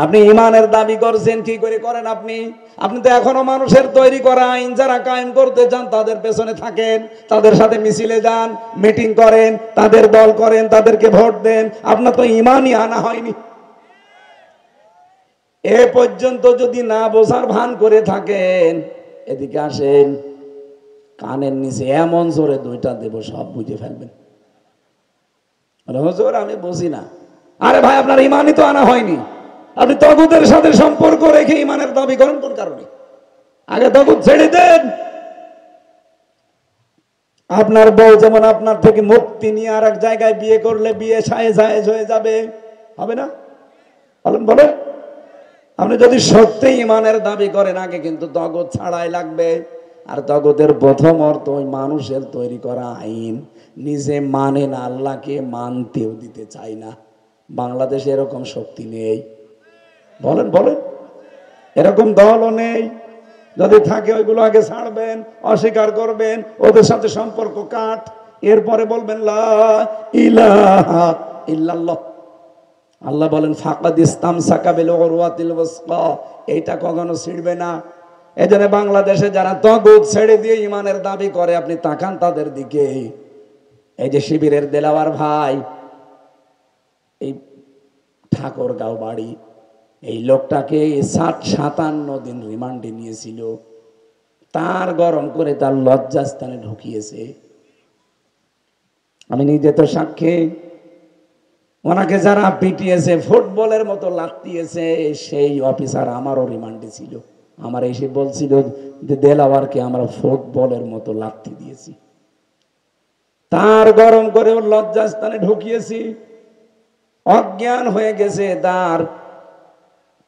আপনি ঈমানের দাবি করছেন, কি করে করেন আপনি? আপনি তো এখনো মানুষের তৈরি করা আইন যারা কায়েম করতে চান তাদের পেছনে থাকেন, তাদের সাথে মিছিলে যান, মিটিং করেন, তাদের দল করেন, তাদেরকে ভোট দেন। আপনার তো ঈমানই আনা হয়নি। এ পর্যন্ত যদি না বোঝার ভান করে থাকেন, এদিকে আসেন, কানের নিচে এমন জোরে 2টা দেব, সব বুঝে ফেলবেন। হুজুর আমি বুঝি না। আরে ভাই, আপনার ঈমানই তো আনা হয়নি। আপনি তাগুতের সাথে সম্পর্ক রেখে ঈমানের দাবি করেন কোন কারণে? আগে তাগুত ছেড়ে দেন। আপনার বউ যেমন আপনার থেকে মুক্তি নিয়ে আর এক জায়গায় বিয়ে করলে বিয়ে জায়েজ হয়ে যাবে, হবে না? বলেন বলেন। আপনি যদি সত্যি ঈমানের দাবি করেন, আগে কিন্তু তাগুত ছাড়াই লাগবে। আর তাগুতের প্রথম অর্থ ওই মানুষের তৈরি করা আইন, নিজে মানে না, আল্লাহকে মানতেও দিতে চায় না। বাংলাদেশে এরকম শক্তি নেই। বলেন বলেন। এরকম দলও নেই। যদি থাকে ওইগুলো আগে ছাড়বেন, অস্বীকার করবেন, ওদের সাথে সম্পর্ক কাট, এরপরে বলবেন লা ইলাহা ইল্লাল্লাহ। আল্লাহ বলেন ফাকাদ ইসতামসাকা বিল উরওয়াতিল ওয়াসকা, এইটা কখনো ছিড়বে না। এজন্য বাংলাদেশে যারা তাগুত ছেড়ে দিয়ে ঈমানের দাবি করে, আপনি তাকান তাদের দিকে। এই যে শিবিরের দেলাওয়ার ভাই, এই ঠাকুরগাঁও বাড়ি, এই লোকটাকে 57 দিন রিমান্ডে নিয়েছিল, তার গরম করে তার লজ্জাস্থানে ঢুকিয়েছে। আমি নিজে তো সাক্ষী। ওনাকে যারা পিটিয়েছে, ফুটবলের মতো লাথিয়েছে, সেই অফিসার আমারও রিমান্ডে ছিল। আমার এসে বলছিল যে দেলাওয়ারকে আমরা ফুটবলের মতো লাথি দিয়েছি, তার গরম করে ওর লজ্জাস্থানে ঢুকিয়েছি। অজ্ঞান হয়ে গেছে, তার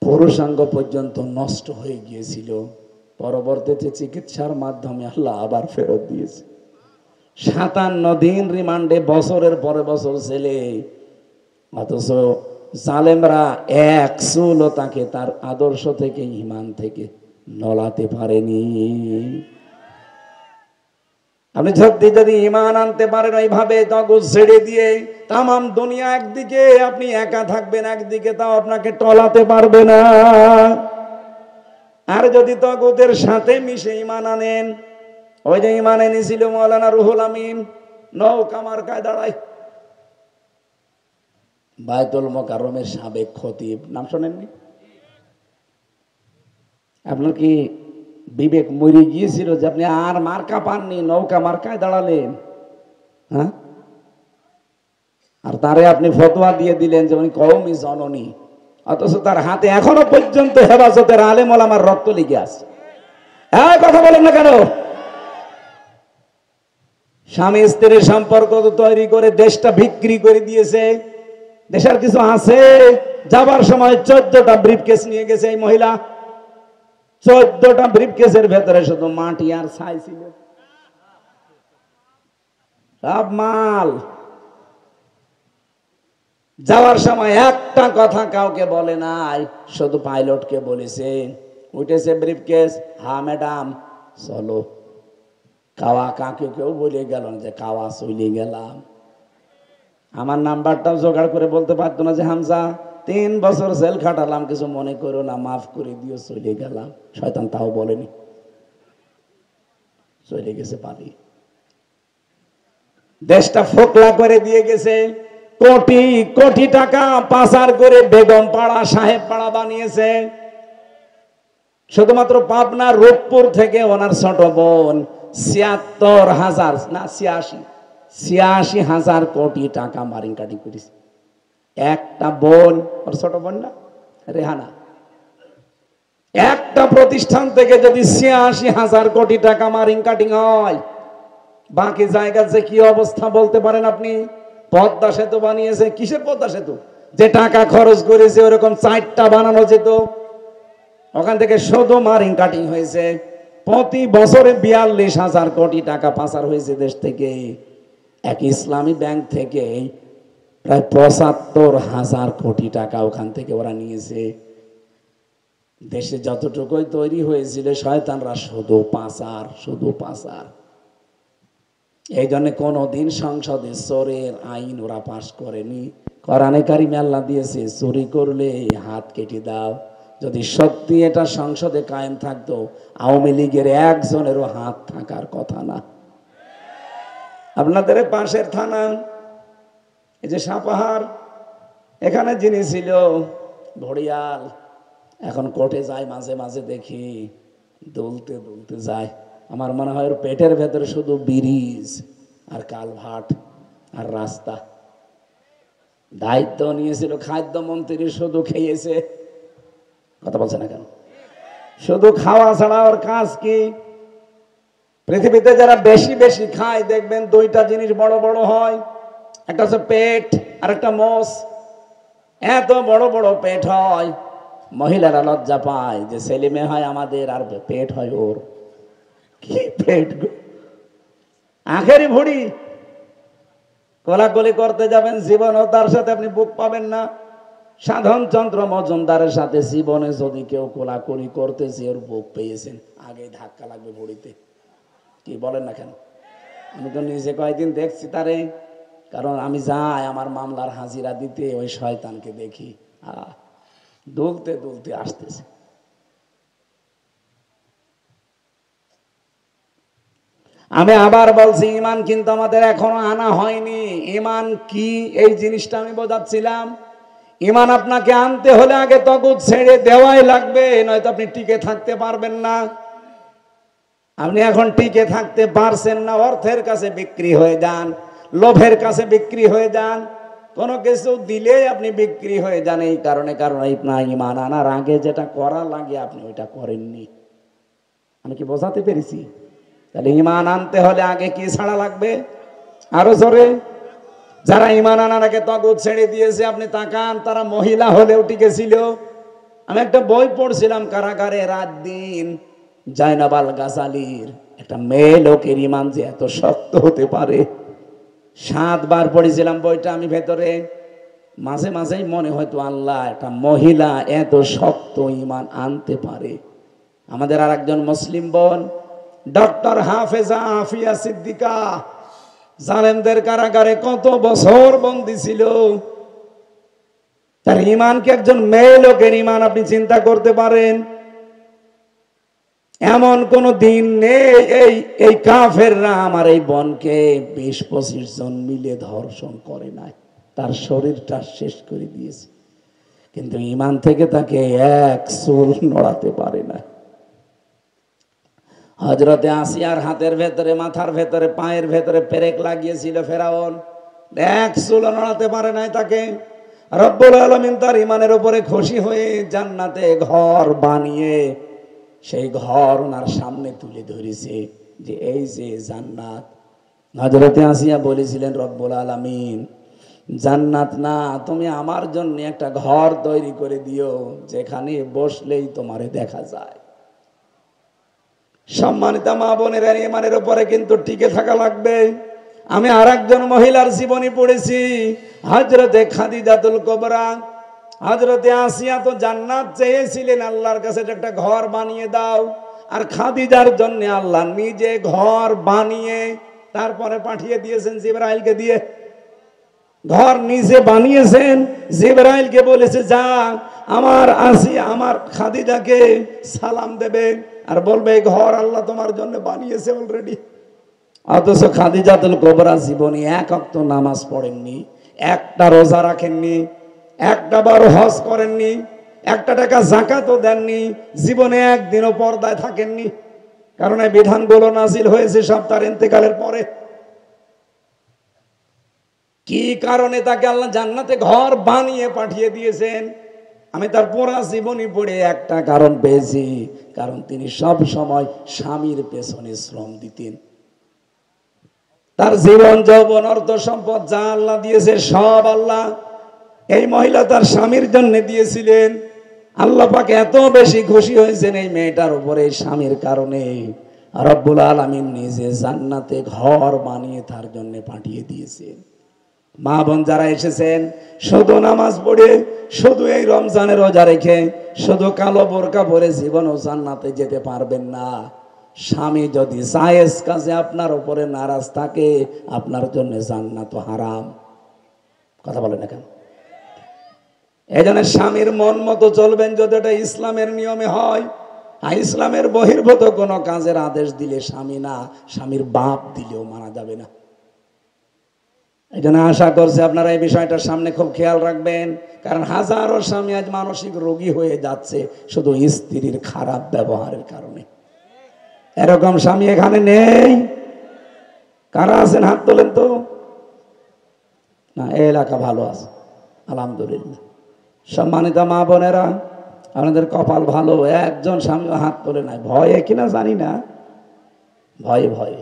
পুরুষাঙ্গ পর্যন্ত নষ্ট হয়ে গিয়েছিল। পরবর্তীতে চিকিৎসার মাধ্যমে আল্লাহ আবার ফেরত দিয়েছে। 57 দিন রিমান্ডে, বছরের পরে বছর ছেলে, অথচ জালেমরা এক চুলও তাকে তার আদর্শ থেকে, ঈমান থেকে নলাতে পারেনি। আপনি যদি ঈমান আনতে পারেন ওইভাবে তাগুত ছেড়ে দিয়ে, তামাম দুনিয়া একদিকে, আপনি একা থাকবেন একদিকে, তাও আপনাকে টলাতে পারবে না। আর যদি তাগুতের সাথে মিশে ঈমান আনেন, ওই যে ঈমান এনেছিল মাওলানা রুহুল আমিন, নৌকা মার্কায় দাঁড়ায়, বায়তুল মোকাররমের সাবেক খতিব, নাম শোনেননি? আপনার কি বিবেক মরে গিয়েছিল যে আপনি আর মার্কা পাননি, নৌকা মার্কায় দাঁড়ালেন? হ্যাঁ, আর তারে আপনি ফতোয়া দিয়ে দিলেন যে উনি কওমি জননী, অথচ তার হাতে এখনো পর্যন্ত হেফাজতের আলেম ওলামার রক্ত লেগে আছে। এই কথা বলেন না কেন? স্বামী স্ত্রীর সম্পর্ক তৈরি করে দেশটা বিক্রি করে দিয়েছে। দেশের কিছু আছে, যাবার সময় 14টা ব্রিফকেস নিয়ে গেছে এই মহিলা। 14টা ব্রিফকেসের ভেতরে শুধু মাটি আর ছাই ছিল, সব মাল। যাওয়ার সময় একটা কথা কাউকে বলে নাই, শুধু পাইলটকে বলেছে। উঠেছে ব্রিফকেস, হ্যাঁ ম্যাডাম চলো। কাওয়া কাকে কেউ বলে গেল যে কাওয়া চলে গেলাম। আমার নাম্বারটাও জোগাড় করে বলতে পারতো না যে হামজা 3 বছর জেল খাটালাম, কিছু মনে করো না, মাফ করে দিও, চলে গেলাম। শয়তান তাও বলেনি, চলে গেছে পালি। দেশটা ফোকলা করে দিয়ে গেছে, কোটি কোটি টাকা পাচার করে বেগম পাড়া, সাহেব পাড়া বানিয়েছে। শুধুমাত্র পাবনা রূপপুর থেকে ওনার ছোট বোন ৭৬,০০০ না ৮৬,০০০ কোটি টাকা মারিংকাটি করেছে। একটা বোন, ওর ছোট বোন না রেহানা, একটা প্রতিষ্ঠান থেকে যদি ৮৬,০০০ কোটি টাকা মারিং কাটিং হয়, বাকি জায়গার যে কি অবস্থা বলতে পারেন আপনি? পদ্মা সেতু বানিয়েছে, কিসের পদ্মা সেতু? যে টাকা খরচ করেছে ওরকম 4টা বানানো যেত। ওখান থেকে শুধু মারিং কাটিং হয়েছে। প্রতি বছরে ৪২,০০০ কোটি টাকা পাচার হয়েছে দেশ থেকে। এক ইসলামী ব্যাংক থেকে প্রায় ৭৫,০০০ কোটি টাকা ওখান থেকে ওরা নিয়েছে। দেশে যতটুকুই তৈরি হয়েছিল শয়তানরা শুধু পাচার, শুধু পাচার। এই জন্য কোনদিন সংসদে চোরের আইন ওরা পাশ করেনি। কোরআনে কারিমে আল্লাহ দিয়েছে, চুরি করলে হাত কেটে দাও। যদি সত্যি এটা সংসদে কায়েম থাকতো, আওয়ামী লীগের একজনেরও হাত থাকার কথা না। আপনাদের পাশের থানা, এই যে সাপাহার, এখানে যিনি ছিল ঘড়িয়াল, এখন কোর্টে যায়, মাঝে মাঝে দেখি দুলতে দুলতে যায়। আমার মনে হয় ওর পেটের ভেতরে শুধু ব্রিজ আর কালভার্ট আর রাস্তা। দায়িত্ব নিয়েছিল খাদ্যমন্ত্রী, শুধু খেয়েছে। কথা বলছে না কেন? শুধু খাওয়া ছাড়া ওর কাজ কি? পৃথিবীতে যারা বেশি বেশি খায় দেখবেন 2টা জিনিস বড় বড় হয়, একটা হচ্ছে পেট আর একটা মোষ। এত বড় বড় পেট হয়, মহিলারা লজ্জা পায় যে ছেলে মেয়ে হয় আমাদের আর পেট হয় ওর। কি পেট গো, আখেরি ভুড়ি। কোলাকুলি করতে যাবেন জীবন ও তার সাথে আপনি বুক পাবেন না। সাধনচন্দ্র মজুমদারের সাথে জীবনে যদি কেউ কোলাকুলি করতেছে ওর বুক পেয়েছেন, আগে ধাক্কা লাগবে ভরিতে। কি বলেন না কেন? আমি তো নিজে কয়েকদিন দেখছি তারে, কারণ আমি যাই আমার মামলার হাজিরা দিতে, ওই শয়তানকে দেখি দুলতে দুলতে আসতেছে। আমি আবার বলছি, ইমান কিন্তু আমাদের এখনো আনা হয়নি। ইমান কি এই জিনিসটা আমি বোঝাচ্ছিলাম। ইমান আপনাকে আনতে হলে আগে তগুত ছেড়ে দেওয়াই লাগবে, নয়তো আপনি টিকে থাকতে পারবেন না। আপনি এখন টিকে থাকতে পারছেন না, অর্থের কাছে বিক্রি হয়ে যান, লোভের কাছে বিক্রি হয়ে যান, কোনো কিছু দিলেই আপনি বিক্রি হয়ে যান। এই কারণে আপনার ইমান আনার আগে যেটা করা লাগে আপনি ওইটা করেননি। আমি কি বোঝাতে পেরেছি? তাহলে ইমান আনতে হলে আগে কি ছাড়া লাগবে? আরো জোরে। যারা ইমান আনার আগে তগুত ছেড়ে দিয়েছে আপনি তাকান, তারা মহিলা হলেও টিকেছিল। আমি একটা বই পড়ছিলাম কারাগারে রাত দিন, জাইনাবাল গাজালির একটা মেয়ে লোকের ইমান যে এত শক্ত হতে পারে, 7 বার পড়েছিলাম বইটা আমি ভেতরে। মাঝে মাঝেই মনে হয়তো আল্লাহ, একটা মহিলা এত শক্ত ইমান আনতে পারে। আমাদের আর একজন মুসলিম বোন ডক্টর হাফেজা আফিয়া সিদ্দিকা, জালেমদের কারাগারে কত বছর বন্দী ছিল। তার ইমানকে একজন মেয়ে লোকের ইমান আপনি চিন্তা করতে পারেন? এমন কোন দিন নেই এই কাফেররা আমার এই বোনকে 20-25 জন মিলে ধর্ষণ করে নাই, তার শরীরটা শেষ করে দিয়েছে, কিন্তু ইমান থেকে তাকে এক চুল নড়াতে পারে না। হযরতে আসিয়ার হাতের ভেতরে, মাথার ভেতরে, পায়ের ভেতরে পেরেক লাগিয়েছিল ফেরাউন, এক চুল নড়াতে পারে নাই তাকে। রব্বুল আলামিন তার ইমানের উপরে খুশি হয়ে জান্নাতে ঘর বানিয়ে সেই ঘর ওনার সামনে তুলে ধরেছে যে এই যে জান্নাত। হযরতে আসিয়া বলেছিলেন, রব্বুল আলামিন, জান্নাত না, তুমি আমার জন্য একটা ঘর তৈরি করে দিও যেখানে বসলেই তোমারে দেখা যায়। সম্মানিত মা বোনেরা, ইমানের উপরে কিন্তু টিকে থাকা লাগবে। আমি আর একজন মহিলার জীবনী পড়েছি, হযরতে খাদিজাতুল কুবরা। হযরতে আসিয়া তো জান্নাত চেয়েছিলেন, আল্লাহর কাছে একটা ঘর বানিয়ে দাও, আর খাদিজার জন্য আল্লাহ নিজে ঘর বানিয়ে তারপরে পাঠিয়ে দিয়েছেন জিবরাইলকে দিয়ে। ঘর নিজে বানিয়েছেন, জিবরাইলকে বলেছে যা আমার আসিয়া, আমার খাদিজাকে সালাম দেবে আর বলবে ঘর আল্লাহ তোমার জন্য বানিয়েছে অলরেডি। অথচ খাদিজাতুল কুবরা জীবনে 1 ওয়াক্ত নামাজ পড়েননি, একটা রোজা রাখেননি, একটা বার হজ করেননি, একটা টাকা যাকাতও দেননি, জীবনে একদিনও পর্দায় থাকেননি। কারণ এই বিধানগুলো নাজিল হয়েছে সব তার ইন্তেকালের পরে। কি কারণে তাকে আল্লাহ জান্নাতে ঘর বানিয়ে পাঠিয়ে দিয়েছেন? আমি তার পুরা জীবনী পড়ে একটা কারণ পেয়েছি, কারণ তিনি সব সময় স্বামীর পেছনে শ্রম দিতেন। তার জীবন যৌবন অর্থ সম্পদ যা আল্লাহ দিয়েছে সব আল্লাহ এই মহিলা তার স্বামীর জন্য দিয়েছিলেন। আল্লাহ পাক এত বেশি খুশি হয়েছেন এই মেয়েটার উপরে, স্বামীর কারণে রব্বুল আলামিন নিজে জান্নাতে ঘর বানিয়ে তার জন্য পাঠিয়ে দিয়েছেন। মা বোন যারা এসেছেন, শুধু নামাজ পড়ে, শুধু এই রমজানের রোজা রেখে, শুধু কালো বোরকা পরে জীবনও জান্নাতে যেতে পারবেন না। স্বামী যদি জায়েজ কাজে আপনার উপরে নারাজ থাকে, আপনার জন্য জান্নাত হারাম। কথা বলে না কেন? এই জন্য স্বামীর মন মতো চলবেন যদি এটা ইসলামের নিয়মে হয়। আর ইসলামের বহির্ভূত কোনো কাজের আদেশ দিলে স্বামী না, স্বামীর বাপ দিলেও মানা যাবে না। এই জন্য আশা করছি আপনারা এই বিষয়টার সামনে খুব খেয়াল রাখবেন, কারণ হাজারো স্বামী আজ মানসিক রোগী হয়ে যাচ্ছে শুধু স্ত্রীর খারাপ ব্যবহারের কারণে। এরকম স্বামী এখানে নেই? কারা আছেন হাত তোলেন তো? না, এই এলাকা ভালো আছে আলহামদুলিল্লাহ। সম্মানিত মা বোনেরা, আপনাদের কপাল ভালো, একজন স্বামী হাত তোলে নাই। ভয়ে কিনা জানি না, ভয়ে ভয়ে।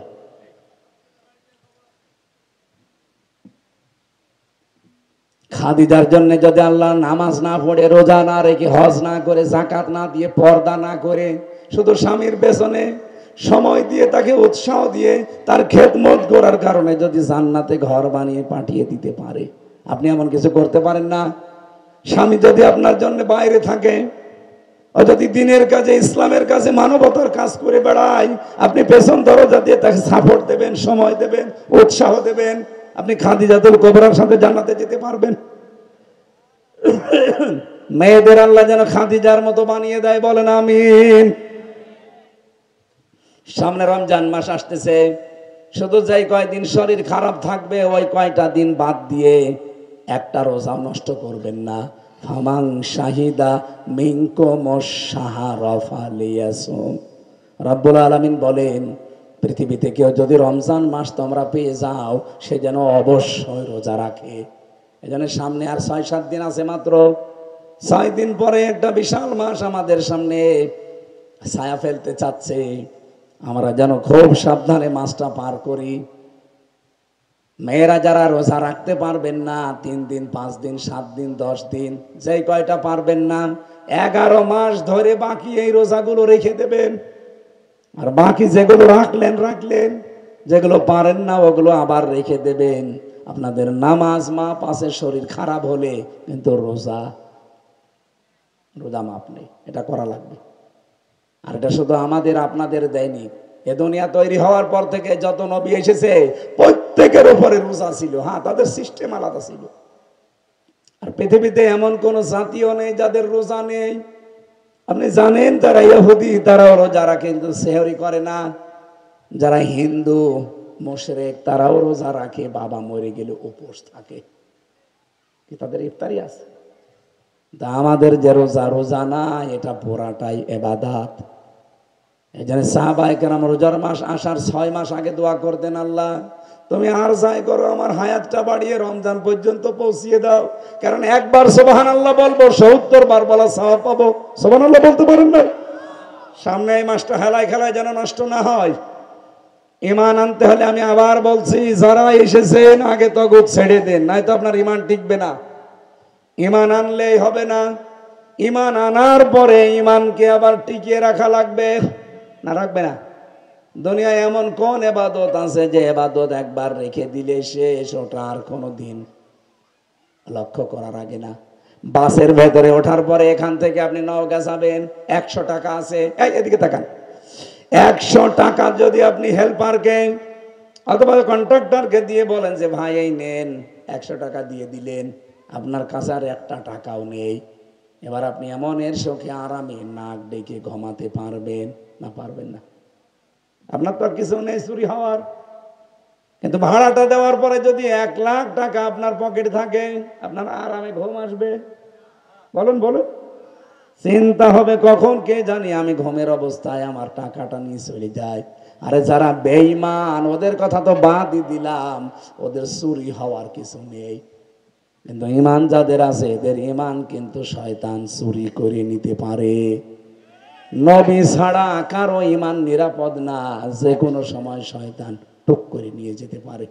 খাদিজার জন্য যদি আল্লাহ নামাজ না পড়ে, রোজা না রেখে, হজ না করে, যাকাত না দিয়ে, পর্দা না করে, শুধু স্বামীর পেছনে সময় দিয়ে, তাকে উৎসাহ দিয়ে, তার খেদমত করার কারণে যদি জান্নাতে ঘর বানিয়ে পাঠিয়ে দিতে পারে, আপনি এমন কিছু করতে পারেন না? স্বামী যদি আপনার জন্য বাইরে থাকে, ও যদি দিনের কাজে, ইসলামের কাজে, মানবতার কাজ করে বেড়ায়, আপনি পেছন দরজা দিয়ে তাকে সাপোর্ট দেবেন, সময় দেবেন, উৎসাহ দেবেন, আপনি খাদিজাতুল কুবরার সাথে জান্নাতে যেতে পারবেন। মেয়েদের আল্লাহ যেন খাদিজার মতো বানিয়ে দেয়, বলেন আমিন। সামনে রমজান মাস আসতেছে, শুধু যাই কয়দিন শরীর খারাপ থাকবে ওই কয়টা দিন বাদ দিয়ে একটা রোজা নষ্ট করবেন না। ফামান শাহিদা মিনকুম শাহরা ফালিয়াসুম। রব্বুল আলামিন বলেন, পৃথিবীতে কেউ যদি রমজান মাস তোমরা পেয়ে যাও, সে যেন অবশ্যই রোজা রাখে। এজন্য সামনে আর ৬-৭ দিন আছে মাত্র। ৬ দিন পরে একটা বিশাল মাস আমাদের সামনে ছায়া ফেলতে চাচ্ছে। আমরা যেন খুব সাবধানে মাসটা পার করি। মেয়েরা যারা রোজা রাখতে পারবেন না, 3 দিন, 5 দিন, 7 দিন, 10 দিন, যেই কয়টা পারবেন না, 11 মাস ধরে বাকি এই রোজাগুলো রেখে দেবেন। আর বাকি যেগুলো রাখলেন, যেগুলো পারেন না ওগুলো আবার রেখে দেবেন। আপনাদের নামাজ মাপ আছে, শরীর খারাপ হলে, কিন্তু রোজা মাপ নেই। এটা করা লাগবে। আর এটা শুধু আমাদের আপনাদের দেয়নি, এ দুনিয়া তৈরি হওয়ার পর থেকে যত নবী এসেছে প্রত্যেকের উপরে রোজা ছিল। হ্যাঁ, তাদের সিস্টেম আলাদা ছিল। আর পৃথিবীতে এমন কোন জাতিও নেই যাদের রোজা নেই। আপনি জানেন যারা ইহুদি তারাও রোজা রাখে, কিন্তু সেহরি করে না। যারা হিন্দু মুশরিক তারাও রোজা রাখে, বাবা মরে গেলে উপোস থাকে, কি তাদের ইফতারি আছে? তা আমাদের যে রোজা না, এটা পুরাটাই ইবাদত। এই জন্য সাহাবায়ে কেরাম রোজার মাস আসার 6 মাস আগে দোয়া করতেন, আল্লাহ তুমি আর যাই করো আমার হায়াতটা বাড়িয়ে রমজান পর্যন্ত পৌঁছিয়ে দাও, কারণ একবার সুবহানাল্লাহ বলবো 70 বার বলা সওয়াব পাবো। সুবহানাল্লাহ বলতে পারেন না? সামনে এই মাসটা হেলায় খেলায় যেন নষ্ট না হয়। ঈমান আনতে হলে আমি আবার বলছি, যারা এসেছেন আগে তগুত ছেড়ে দেন, নয়তো আপনার ঈমান টিকবে না। ঈমান আনলেই হবে না, ঈমান আনার পরে ঈমানকে আবার টিকিয়ে রাখা লাগবে। না রাখবে না? দুনিয়ায় এমন কোন ইবাদত আছে যে ইবাদত একবার রেখে দিলে শেষ, ওটা আর কোনোদিন লক্ষ্য করার আগে না। বাসের ভেতরে ওঠার পরে এখান থেকে আপনি নওগাঁ যাবেন, 100 টাকা আছে, এদিকে তাকান, 100 টাকা যদি আপনি হেল্পারকে অথবা কন্ট্রাক্টরকে দিয়ে বলেন যে ভাই এই নেন, 100 টাকা দিয়ে দিলেন, আপনার কাছে আর 1টা টাকাও নেই। এবার আপনি এমন এর শোকে আরামে নাক ডেকে ঘুমাতে পারবেন না? পারবেন না। আপনার তো আর কিছু নেই চুরি হওয়ার, কিন্তু ভাড়াটা দেওয়ার পরে যদি 1 লাখ টাকা আপনার পকেটে থাকে, আপনার আরামে ঘুম আসবে? বলুন বলুন। চিন্তা হবে কখন কে জানি আমি ঘুমের অবস্থায় আমার টাকাটা নিয়ে চলে যায়। আরে যারা বেঈমান ওদের কথা তো বাদই দিলাম, ওদের চুরি হওয়ার কিছু নেই, কিন্তু ঈমান যাদের আছে এদের ঈমান কিন্তু শয়তান চুরি করে নিতে পারে। নবী ছাড়া কারো ঈমান নিরাপদ না, যে কোনো সময় শয়তান টুক করে নিয়ে যেতে পারে।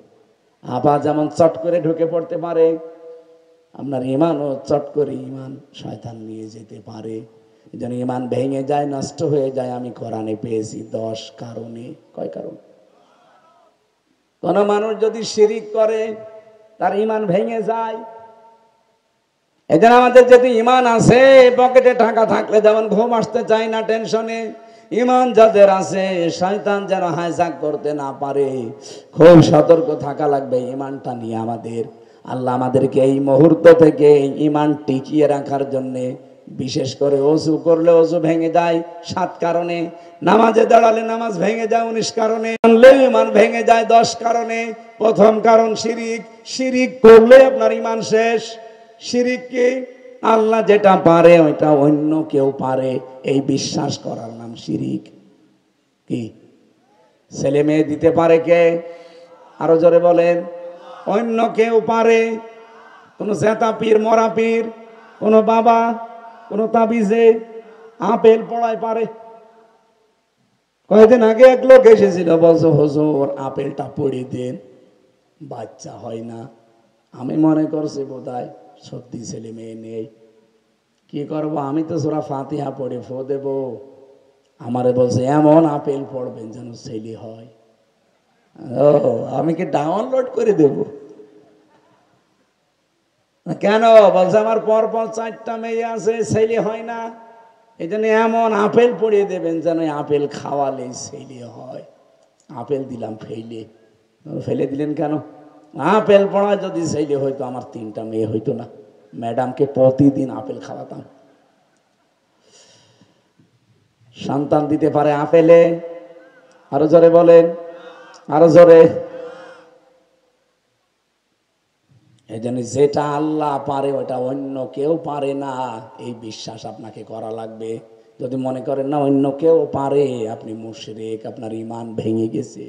আবার যেমন চট করে ঢুকে পড়তে পারে, আপনার ঈমানও চট করে ঈমান শয়তান নিয়ে যেতে পারে। যেন ঈমান ভেঙে যায়, নষ্ট হয়ে যায়। আমি কোরআনে পেয়েছি 10 কারণে। কয় কারণ? কোন মানুষ যদি শিরিক করে তার ঈমান ভেঙে যায়। এজন্য আমাদের যদি ঈমান আছে, পকেটে টাকা থাকলে যেমন ঘুম আসতে চায় না টেনশনে, ঈমান যাদের আছে শয়তান যেন হাইজ্যাক করতে না পারে। খুব সতর্ক থাকা লাগবে ঈমানটা নিয়ে আমাদের। আল্লাহ আমাদেরকে এই মুহূর্ত থেকে ঈমান টিকিয়ে রাখার জন্য, বিশেষ করে ওযু করলে ওযু ভেঙে যায় 7 কারণে, নামাজে দাঁড়ালে নামাজ ভেঙে যায় 19 কারণে, আনলে ঈমান ভেঙে যায় 10 কারণে। প্রথম কারণ শিরিক। শিরিক করলে আপনার ঈমান শেষ। শিরিক কি? আল্লাহ যেটা পারে ওইটা অন্য কেউ পারে, এই বিশ্বাস করার নাম শিরিক। কি? ছেলে মেয়ে দিতে পারে কে? আরো জোরে বলেন। অন্য কেউ পারে। কোন জেতা পীর, মরা পীর, কোন বাবা, কোন তাবিজে আপেল পড়ায় পারে? কয়েকদিন আগে এক লোক এসেছিল, বলছো হুজুর আপেলটা পড়ে দেন, বাচ্চা হয় না। আমি মনে করছি বোধহয় সত্যি ছেলে মেয়ে নেই। কি করব, আমি তো সূরা ফাতিহা পড়ে ফু দেব। আমারে বলছে এমন আপেল পড়বেন যেন ছেলে হয়। ও, আমি কি ডাউনলোড করে দেব? কেন বলছে আমার পর পর 4টা মেয়ে আছে, ছেলে হয় না। এই জন্য এমন আপেল পড়িয়ে দেবেন যেন আপেল খাওয়ালে ছেলে হয়। আপেল দিলাম ফেলে, ফেলে দিলেন কেন? আপেল পড়া যদি ছেলে হইতো আমার 3টা মেয়ে হইতো না। ম্যাডামকে প্রতিদিন আপেল খাওয়াতাম। সন্তান দিতে পারে আপেলে? আরো জোরে বলেন, আরো জোরে। এই জন্য যেটা আল্লাহ পারে ওটা অন্য কেউ পারে না, এই বিশ্বাস আপনাকে করা লাগবে। যদি মনে করেন না অন্য কেউ পারে, আপনি মুশরিক, আপনার ঈমান ভেঙে গেছে।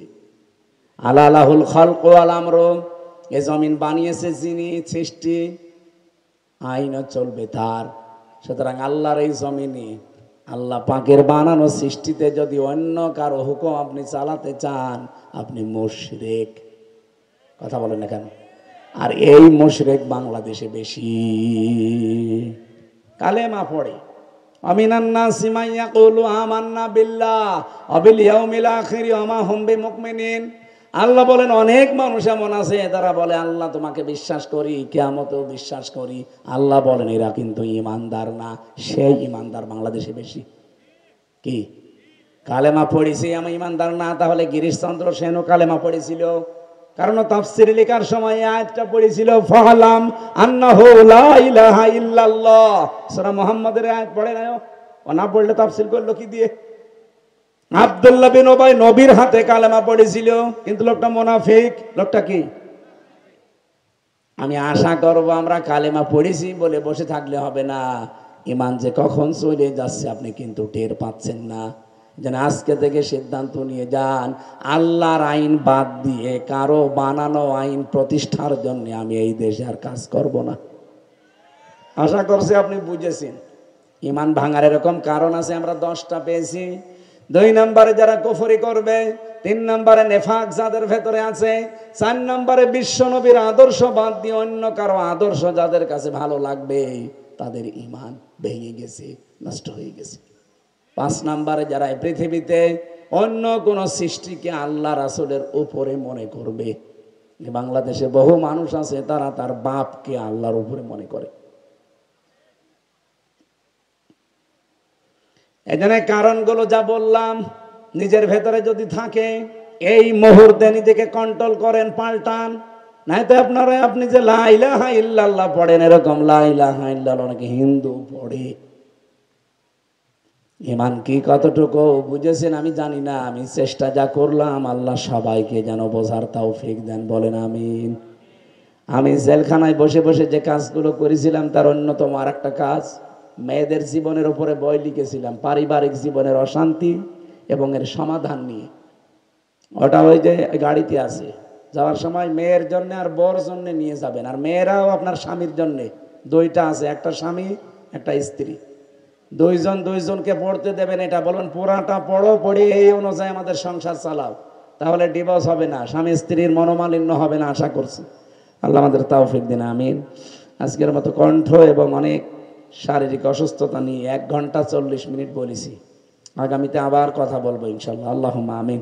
আলাহুল খালকু ওয়াল আমরু, এই জমিন বানিয়েছে যিনি, সৃষ্টি আইনও চলবে তার। সুতরাং আল্লাহর এই জমিনে আল্লাহ পাকের বানানো সৃষ্টিতে যদি অন্য কারো হুকুম আপনি চালাতে চান, আপনি মুশরিক। কথা বলেন না কেন? আর এই মুশরিক বাংলাদেশে বেশি। কালেমা পড়ে, আমিনান নাসি মান ইয়াকুলু আমান্না বিল্লাহ ওয়া বিল ইয়াউমিল আখির ওয়া মা হুম বিমুমিনিন। আল্লাহ বলেন অনেক মানুষ এমন আছে তারা বলে আল্লাহ তোমাকে বিশ্বাস করি, কিয়ামতেও বিশ্বাস করি। আল্লাহ বলেন এরা কিন্তু ঈমানদার না। সেই ঈমানদার বাংলাদেশে বেশি। কি কালেমা পড়েছি আমি ঈমানদার না? তাহলে গিরিশচন্দ্র সেনও কালেমা পড়েছিল। কারণ তাফসীর লেখার সময় আয়াতটা পড়েছিল ফালাম আন্নাহু লা ইলাহা ইল্লাল্লাহ। সূরা মুহাম্মাদের আয়াত পড়ে না? ও না পড়লে তাফসীর করলো কি দিয়ে? আব্দুল্লাহ বিন উবাই নবীর হাতে কালেমা পড়েছিল, কিন্তু লোকটা মুনাফিক। লোকটা কি? আমি আশা করব আমরা কালেমা পড়েছি বলে বসে থাকলে হবে না। ঈমান যে কখন চলে যাচ্ছে আপনি কিন্তু টের পাচ্ছেন না। যেন আজকে থেকে সিদ্ধান্ত নিয়ে যান, আল্লাহর আইন বাদ দিয়ে কারো বানানো আইন প্রতিষ্ঠার জন্য আমি এই দেশে আর কাজ করব না। আশা করছি আপনি বুঝেছেন। ঈমান ভাঙার এরকম কারণ আছে, আমরা 10টা পেয়েছি। 2 নম্বরে যারা কুফরি করবে, 3 নম্বরে নেফাক যাদের ভেতরে আছে, 4 নম্বরে বিশ্বনবীর আদর্শ বাদ দিয়ে অন্য কারো আদর্শ যাদের কাছে ভালো লাগবে, তাদের ঈমান ভেঙে গেছে, নষ্ট হয়ে গেছে। 5 নম্বরে যারা এই পৃথিবীতে অন্য কোন সৃষ্টিকে আল্লাহ রাসূলের উপরে মনে করবে। বাংলাদেশে বহু মানুষ আছে তারা তার বাপকে আল্লাহর উপরে মনে করে। এখানে কারণগুলো যা বললাম নিজের ভেতরে যদি থাকে, এই মুহূর্তে নিজেকে কন্ট্রোল করেন, পাল্টান। নাই তো আপনি যে লা ইলাহা ইল্লাল্লাহ পড়েন, এরকম লা ইলাহা ইল্লাল্লাহ অনেকে হিন্দু পড়ে। ঈমান কি কতটুকু বুঝেছেন আমি জানি না। আমি চেষ্টা যা করলাম, আল্লাহ সবাইকে যেন বোঝার তৌফিক দেন, বলেন আমিন। আমি জেলখানায় বসে বসে যে কাজগুলো করেছিলাম তার অন্যতম আর একটা কাজ, মেয়েদের জীবনের উপরে বই লিখেছিলাম, পারিবারিক জীবনের অশান্তি এবং এর সমাধান নিয়ে। ওটা ওই যে গাড়িতে আছে, যাওয়ার সময় মেয়ের জন্য আর বর জন্য নিয়ে যাবেন। আর মেয়েরাও আপনার স্বামীর জন্য, 2টা আছে, একটা স্বামী একটা স্ত্রী, 2জনকে পড়তে দেবেন। এটা বলবেন পুরাটা পড়ো, পড়ে এই অনুযায়ী আমাদের সংসার চালাও, তাহলে ডিভোর্স হবে না, স্বামী স্ত্রীর মনোমালিন্য হবে না। আশা করছি আল্লাহ আমাদের তৌফিক দিন, আমিন। আজকের মতো কণ্ঠ এবং অনেক শারীরিক অসুস্থতা নিয়ে 1 ঘন্টা 40 মিনিট বলেছি। আগামীতে আবার কথা বলবো ইনশাআল্লাহ। আল্লাহুম্মা আমিন।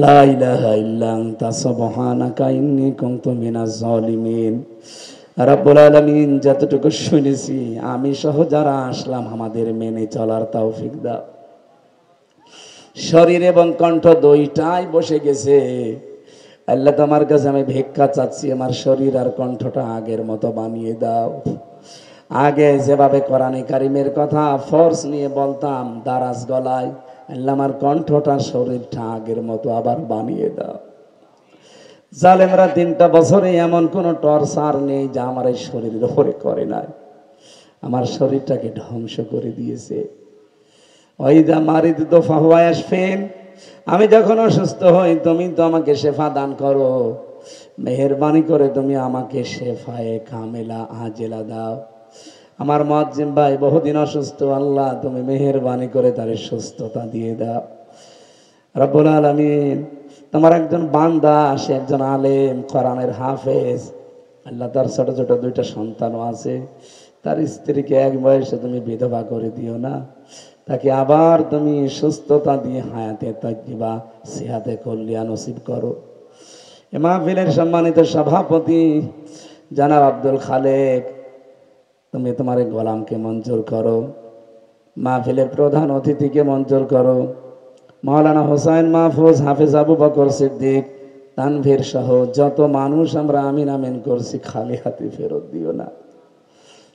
লা ইলাহা ইল্লা আনতা সুবহানাকা ইন্নী কুনতু মিনাজ জালিমিন। রব্বুল আলামিন, যতটুকু শুনেছি আমি সহ যারা আসলাম আমাদের মেনে চলার তৌফিক দাও। শরীর এবং কণ্ঠ 2টাই বসে গেছে। আল্লাহ তোমার কাছে আমি ভিক্ষা চাচ্ছি, আমার শরীর আর কণ্ঠটা আগের মতো বানিয়ে দাও। আগে যেভাবে কোরআনে কারিমের কথা ফোর্স নিয়ে বলতাম দারাজ গলায়, আল্লাহ আমার কণ্ঠটা শরীরটা আগের মতো আবার বানিয়ে দাও। জালেমরা 3টা বছরে এমন কোন টর্চার নেই যা আমার এই শরীরের উপরে করে নাই। আমার শরীরটাকে ধ্বংস করে দিয়েছে। ওয়াইদা মারিদতু ফাহুয়া ইয়াশফিন, আমি যখন অসুস্থ হই তুমি তো আমাকে শেফা দান করো। মেহেরবানি করে তুমি আমাকে শেফায়ে কামেলা আজেলা দাও। আমার মুয়াজ্জিম ভাই বহুদিন অসুস্থ, আল্লাহ তুমি মেহেরবানি করে তার সুস্থতা দিয়ে দাও। রব্বুল আলামিন, তোমার একজন বান্দা, সে একজন আলেম, কোরআনের হাফেজ। আল্লাহ তার ছোট ছোট 2টা সন্তানও আছে। তার স্ত্রীকে এক বয়সে তুমি বিধবা করে দিও না, তাকে আবার তুমি সুস্থতা দিয়ে হায়াতে তাইয়্যিবা সিহাতে কল্যাণ নসিব করো। এ মাহফিলের সম্মানিত সভাপতি জনাব আব্দুল খালেক, তুমি তোমার এই গোলামকে মঞ্জুর করো, মাহফিলের প্রধান অতিথিকে মঞ্জুর করো, মাওলানা হোসাইন মাহফুজ, হাফেজ আবু বকর সিদ্দিক, তানভীর সহ যত মানুষ আমরা আমিন আমিন করছি, খালি হাতে ফেরত দিও না।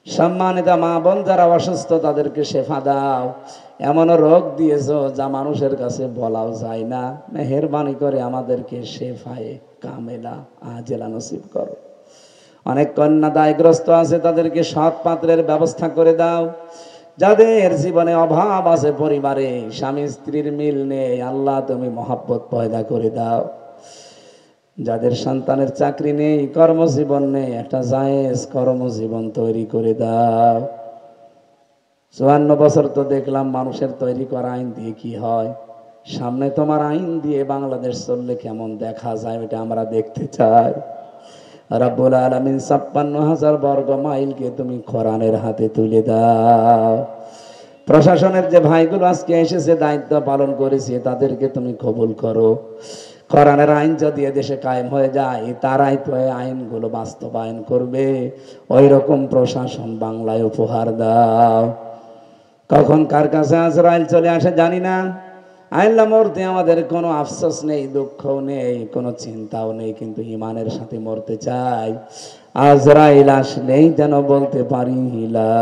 সম্মানিত মা বোন যারা অসুস্থ তাদেরকে শেফা দাও। এমন রোগ দিয়েছো যা মানুষের কাছে বলাও যায় না, মেহেরবানি করে আমাদেরকে শেফায়ে কামেলা আজেলা নসিব করো। অনেক কন্যা দায়গ্রস্ত আছে, তাদেরকে সৎ পাত্রের ব্যবস্থা করে দাও। যাদের জীবনে অভাব আছে, পরিবারে স্বামী স্ত্রীর মিল নেই, আল্লাহ তুমি মহাব্বত পয়দা করে দাও। যাদের সন্তানের চাকরি নেই, কর্মজীবন নেই, একটা জায়েজ কর্মজীবন তৈরি করে দাও। 54 বছর তো দেখলাম মানুষের তৈরি করা আইন দিয়ে কি হয়, সামনে তোমার আইন দিয়ে বাংলাদেশ চললে কেমন দেখা যায় এটা আমরা দেখতে চাই। রব্বুল আলামিন 56,000 বর্গ মাইলকে তুমি কোরআনের হাতে তুলে দাও। প্রশাসনের যে ভাইগুলো আজকে এসেছে দায়িত্ব পালন করেছে তাদেরকে তুমি কবুল করো। কোরআনের আইন যদি এদেশে কায়েম হয়ে যায়, তারাই তো এই আইনগুলো বাস্তবায়ন করবে। ওই রকম প্রশাসন বাংলায় উপহার দাও। কখন কার কাছে আজরাইল চলে আসে জানি না। আল্লাহ মরতে আমাদের কোনো আফসোস নেই, দুঃখও নেই, কোনো চিন্তাও নেই, কিন্তু ইমানের সাথে মরতে চাই। আজরাইল আসলেই যেন বলতে পারি লা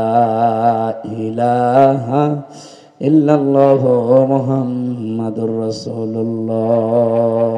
ইলাহা ইল্লাল্লাহু মুহাম্মাদুর রাসূলুল্লাহ।